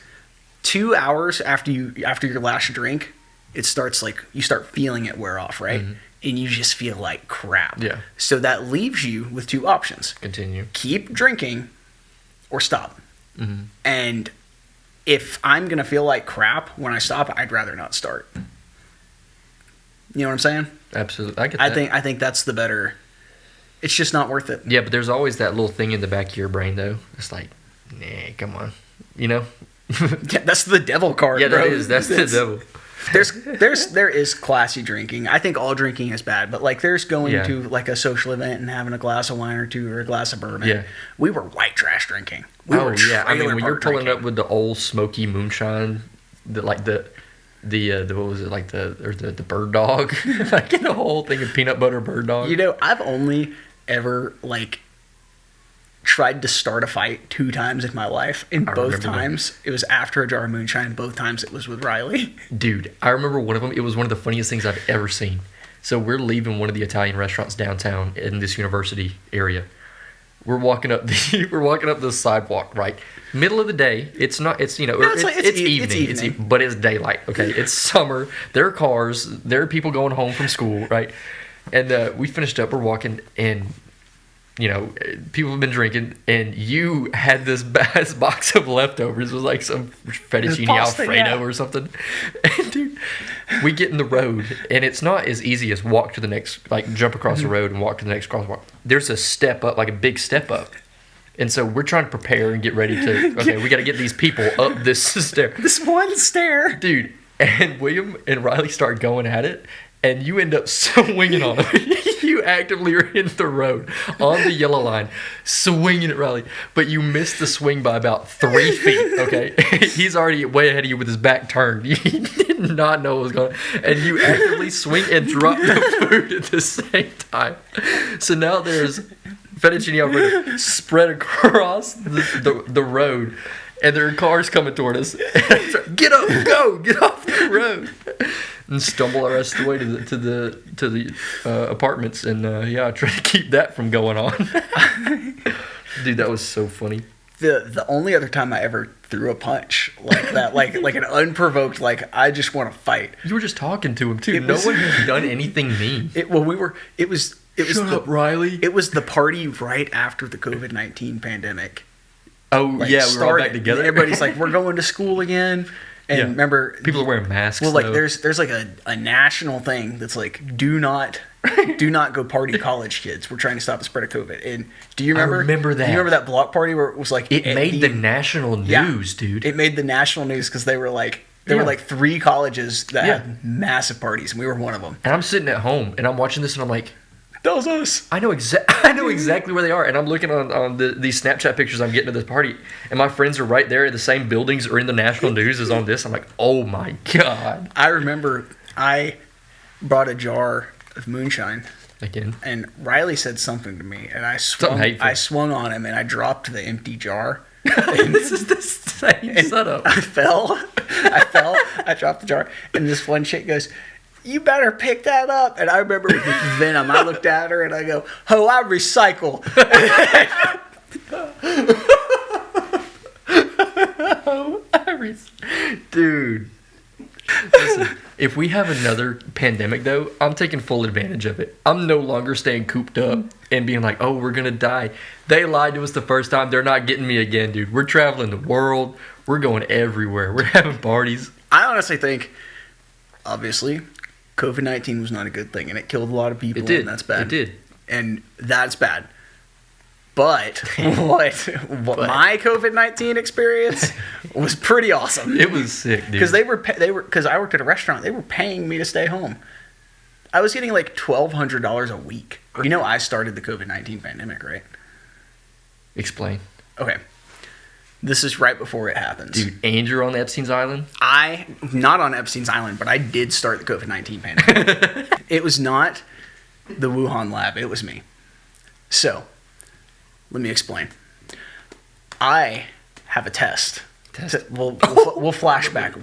2 hours after your last drink... It starts like you start feeling it wear off, right? And you just feel like crap. Yeah. So that leaves you with two options. Continue. Keep drinking or stop. And if I'm going to feel like crap when I stop, I'd rather not start. You know what I'm saying? Absolutely. I get that. I think that's the better. It's just not worth it. Yeah, but there's always that little thing in the back of your brain, though. It's like, nah, come on. You know? Yeah, that's the devil card, yeah, bro. that is. That's the devil. There is classy drinking. I think all drinking is bad, but like there's going to like a social event and having a glass of wine or two or a glass of bourbon. Yeah. We were white trash drinking. I mean, when you're pulling up with the old smoky moonshine, the what was it, like the bird dog, like the whole thing of peanut butter bird dog. You know, I've only ever like tried to start a fight 2 times in my life, and both times it was after a jar of moonshine. Both times it was with Riley. Dude, I remember one of them. It was one of the funniest things I've ever seen. So we're leaving one of the Italian restaurants downtown in this university area. we're walking up the sidewalk, right? Middle of the day. It's not. It's it's evening. But it's daylight. Okay, it's summer. There are cars. There are people going home from school, right? And we finished up. We're walking, and people have been drinking, and you had this box of leftovers. It was like some fettuccine Alfredo or something. And dude, we get in the road, and it's not as easy as walk to the next, like jump across the road and walk to the next crosswalk. There's a step up, like a big step up. And so we're trying to prepare and get ready to, okay, we got to get these people up this stair. This one stair. Dude, and William and Riley start going at it, and you end up swinging on them. You actively are in the road on the yellow line, swinging at Riley, but you missed the swing by about 3 feet. Okay, he's already way ahead of you with his back turned. He did not know what was going on, and you actively swing and drop the food at the same time. So now there's fettuccine Alfredo spread across the road, and there are cars coming toward us. Get up, go, get off the road. And stumble our rest of the way to the apartments, and try to keep that from going on. Dude, that was so funny. The only other time I ever threw a punch like that, like an unprovoked, like I just want to fight. You were just talking to him too. No one has done anything mean. It was Shut up, Riley. It was the party right after the COVID-19 pandemic. Oh we were all back together. Everybody's like, we're going to school again. And remember, people are wearing masks. Well, like there's like a national thing that's like, do not go party, college kids. We're trying to stop the spread of COVID. And do you remember? I remember that. Do you remember that block party where it was like it made the national news, dude? It made the national news because they were like were like 3 colleges that had massive parties, and we were one of them. And I'm sitting at home and I'm watching this and I'm like, that was us. I know exactly where they are, and I'm looking on these Snapchat pictures I'm getting at this party, and my friends are right there in the same buildings or in the national news as on this. I'm like, oh my god! I remember I brought a jar of moonshine again, and Riley said something to me, and I swung on him, and I dropped the empty jar. And this is the same setup. I fell. I dropped the jar, and this one chick goes, "You better pick that up." And I remember with venom, I looked at her and I go, "Oh, I recycle." Dude. Listen, if we have another pandemic, though, I'm taking full advantage of it. I'm no longer staying cooped up and being like, oh, we're going to die. They lied to us the first time. They're not getting me again, dude. We're traveling the world. We're going everywhere. We're having parties. I honestly think, obviously, COVID-19 was not a good thing, and it killed a lot of people. It did. And that's bad. It did. And that's bad. But what my COVID-19 experience was pretty awesome. It was sick, dude. Because because I worked at a restaurant. They were paying me to stay home. I was getting like $1,200 a week. You know, I started the COVID-19 pandemic, right? Explain. Okay. This is right before it happens. Dude, and you're on Epstein's Island? Not on Epstein's Island, but I did start the COVID-19 pandemic. It was not the Wuhan lab. It was me. So, let me explain. I have a test. We'll flash back.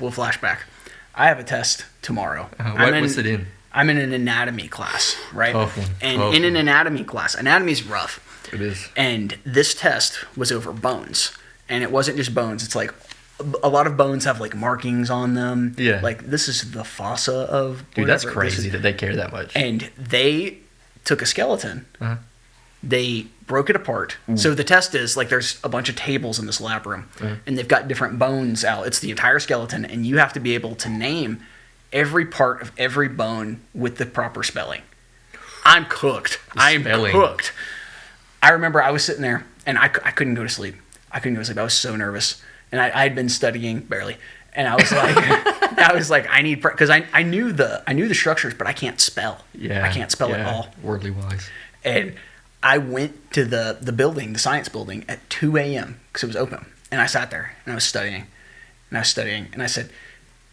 I have a test tomorrow. What's it in? I'm in an anatomy class, right? Tough one. And in an anatomy class, anatomy's rough. It is. And this test was over bones. And it wasn't just bones. It's like a lot of bones have like markings on them. Yeah. Like this is the fossa of whatever. Dude, that's crazy that they care that much. And they took a skeleton. Uh-huh. They broke it apart. Ooh. So the test is like there's a bunch of tables in this lab room. Uh-huh. And they've got different bones out. It's the entire skeleton. And you have to be able to name every part of every bone with the proper spelling. I'm cooked. I'm cooked. I remember I was sitting there and I couldn't go to sleep. I was so nervous, and I had been studying barely, and I was like, I need because I knew the structures, but I can't spell. Yeah, I can't spell at all. Wordly wise. And I went to the building, the science building, at 2 a.m. because it was open, and I sat there and I was studying, and I said,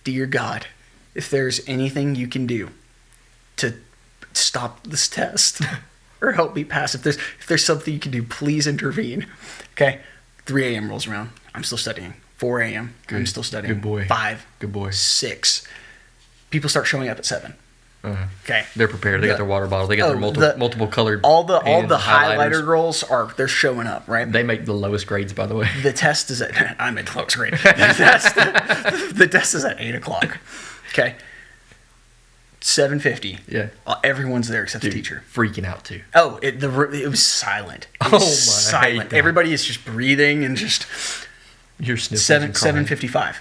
"Dear God, if there's anything you can do to stop this test or help me pass, if there's something you can do, please intervene." Okay. 3 a.m. rolls around. I'm still studying. 4 a.m. I'm still studying. Good boy. 5. Good boy. 6. People start showing up at 7. Okay. They're prepared. They got their water bottle. They got their multiple colored. All the highlighters. highlighter girls they're showing up, right? They make the lowest grades, by the way. The test is at I'm in the lowest grade. The test is at 8:00. Okay. 7:50. Yeah. Everyone's there except Dude, the teacher. Freaking out too. Oh, it was silent. It was silent. Everybody is just breathing and just. You're sniffling. 7:55.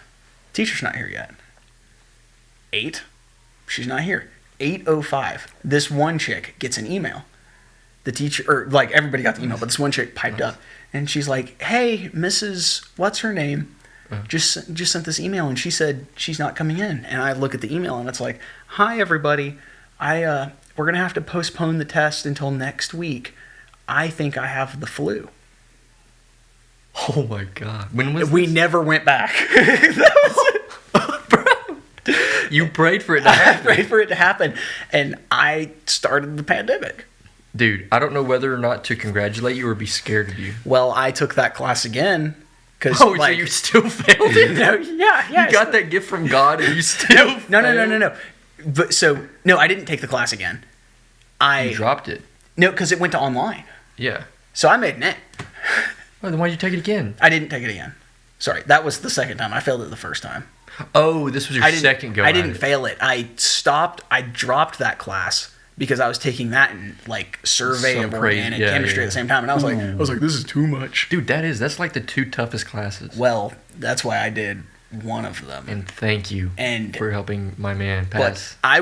Teacher's not here yet. 8. She's not here. 8:05. This one chick gets an email. The teacher, or like everybody got the email, but this one chick piped up, and she's like, "Hey, Mrs. What's her name? Just sent this email, and she said she's not coming in." And I look at the email, and it's like, "Hi, everybody. We're gonna have to postpone the test until next week. I think I have the flu." Oh my god! When was we this? never went back? You prayed for it to happen. I prayed for it to happen, and I started the pandemic. Dude, I don't know whether or not to congratulate you or be scared of you. Well, I took that class again. So you still failed it? No, yeah. You got that gift from God and you still No. But no, I didn't take the class again. You dropped it. No, because it went to online. Yeah. So I made an A. Well, then why'd you take it again? I didn't take it again. Sorry, that was the second time. I failed it the first time. Oh, this was your second go. I didn't fail it. I dropped that class because I was taking that in like survey of organic chemistry at the same time, and I was like, this is too much. Dude, that's like the 2 toughest classes. Well, that's why I did one of them. And thank you for helping my man pass. But I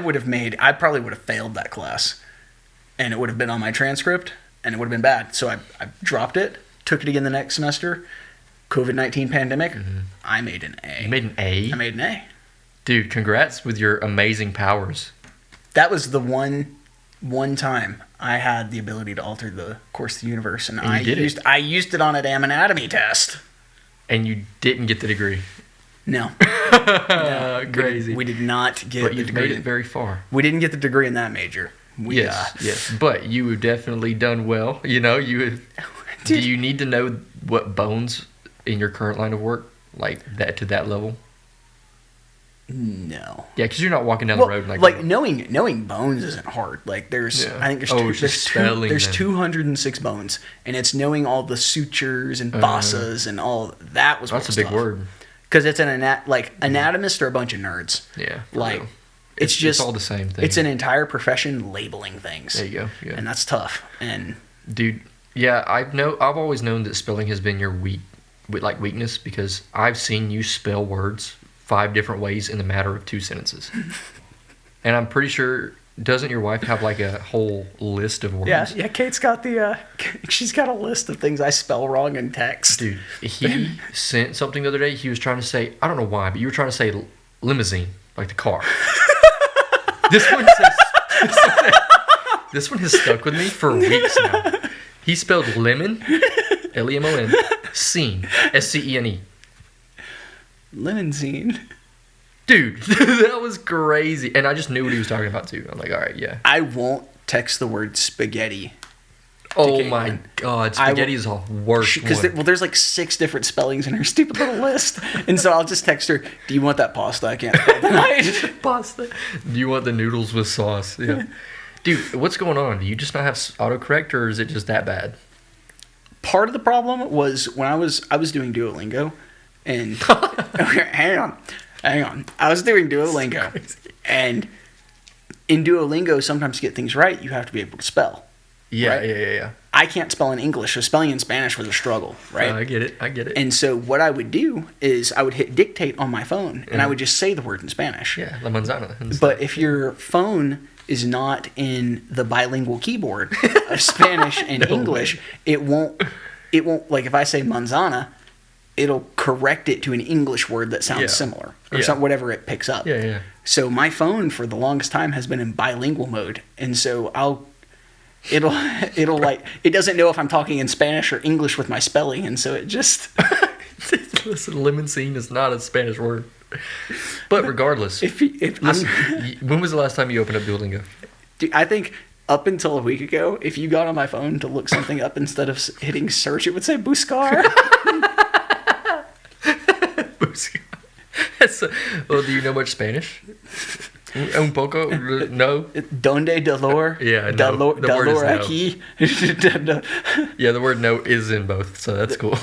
probably would have failed that class, and it would have been on my transcript, and it would have been bad. So I dropped it, took it again the next semester. COVID-19 pandemic, I made an A. You made an A? I made an A. Dude, congrats with your amazing powers. That was the one time I had the ability to alter the course of the universe, and I used it on a damn anatomy test. And you didn't get the degree. No. Crazy. We did not get the degree. But you made it very far. We didn't get the degree in that major. Yes. But you have definitely done well. You know, do you need to know what bones in your current line of work, like that to that level? No. Yeah, because you're not walking down the road like knowing bones isn't hard. Like I think there's 206 bones, and it's knowing all the sutures and fossas and all that was. That's a big word. Because it's anatomists are a bunch of nerds. Yeah. Like real. it's all the same thing. It's an entire profession labeling things. There you go. Yeah. And that's tough. And dude, yeah, I've always known that spelling has been your weakness, because I've seen you spell words 5 different ways in the matter of 2 sentences. And I'm pretty sure, doesn't your wife have like a whole list of words? Yeah. Kate's got she's got a list of things I spell wrong in text. Dude, he sent something the other day. He was trying to say, I don't know why, but you were trying to say limousine, like the car. This one has stuck with me for weeks now. He spelled lemon, Lemon, scene, SCENE. Lemon scene. Dude, that was crazy. And I just knew what he was talking about too. I'm like, all right, yeah. I won't text the word spaghetti. Oh my god, spaghetti is the worst because there's like 6 different spellings in her stupid little list, and so I'll just text her, "Do you want that pasta? I can't spell tonight." Pasta. Do you want the noodles with sauce? Yeah. Dude, what's going on? Do you just not have autocorrect, or is it just that bad? Part of the problem was when I was doing Duolingo, and hang on, I was doing Duolingo, and in Duolingo, sometimes to get things right, you have to be able to spell. Yeah, right? yeah. I can't spell in English, so spelling in Spanish was a struggle, right? I get it. And so what I would do is I would hit dictate on my phone, and I would just say the word in Spanish. Yeah, la manzana. But if your phone is not in the bilingual keyboard of Spanish and English, it won't, like if I say manzana, it'll correct it to an English word that sounds similar, or whatever it picks up. Yeah. So my phone for the longest time has been in bilingual mode, and so it'll like, it doesn't know if I'm talking in Spanish or English with my spelling, and so it just listen, limousine is not a Spanish word. But regardless, when was the last time you opened up Duolingo? Dude, I think up until a week ago, if you got on my phone to look something up, instead of hitting search, it would say buscar. Buscar. Well, do you know much Spanish? Un poco? No. Donde dolor? Yeah, no. Dolor, The word is dolor no. aquí? Yeah, the word no is in both, so that's cool.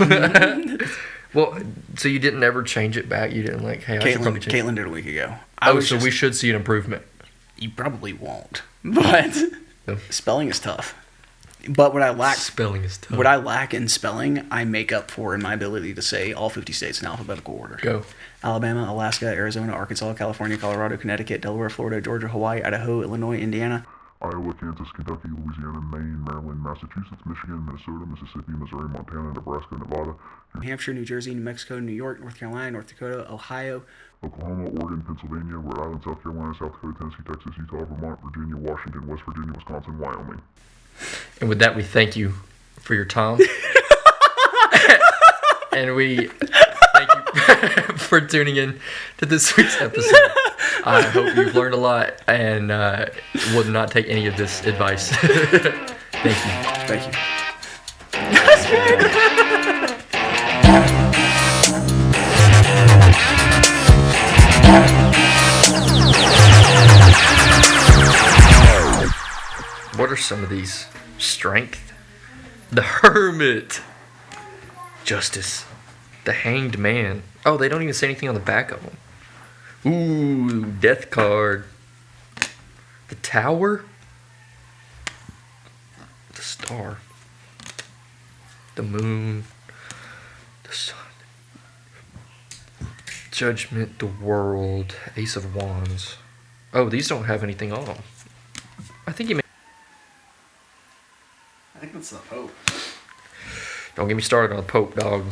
Well, so you didn't ever change it back? You didn't like, hey, I should probably change it? Caitlin did a week ago. So we should see an improvement. You probably won't. But No. spelling is tough. But what I lack Spelling is tough. What I lack in spelling, I make up for in my ability to say all 50 states in alphabetical order. Go. Alabama, Alaska, Arizona, Arkansas, California, Colorado, Connecticut, Delaware, Florida, Georgia, Hawaii, Idaho, Illinois, Indiana, Iowa, Kansas, Kentucky, Louisiana, Maine, Maryland, Massachusetts, Michigan, Minnesota, Mississippi, Missouri, Montana, Nebraska, Nevada, New Hampshire, New Jersey, New Mexico, New York, North Carolina, North Dakota, Ohio, Oklahoma, Oregon, Pennsylvania, Rhode Island, South Carolina, South Dakota, Tennessee, Texas, Utah, Vermont, Virginia, Washington, West Virginia, Wisconsin, Wyoming. And with that, we thank you for your time. And we thank you for tuning in to this week's episode. I hope you've learned a lot and will not take any of this advice. Thank you. Thank you. What are some of these? Strength, the Hermit, Justice, the Hanged Man. Oh, they don't even say anything on the back of them. Ooh, Death card. The Tower, the Star, the Moon, the Sun, Judgment, the World, Ace of Wands. Oh, these don't have anything on them. I think you. I think that's the Pope. Don't get me started on the Pope, dog.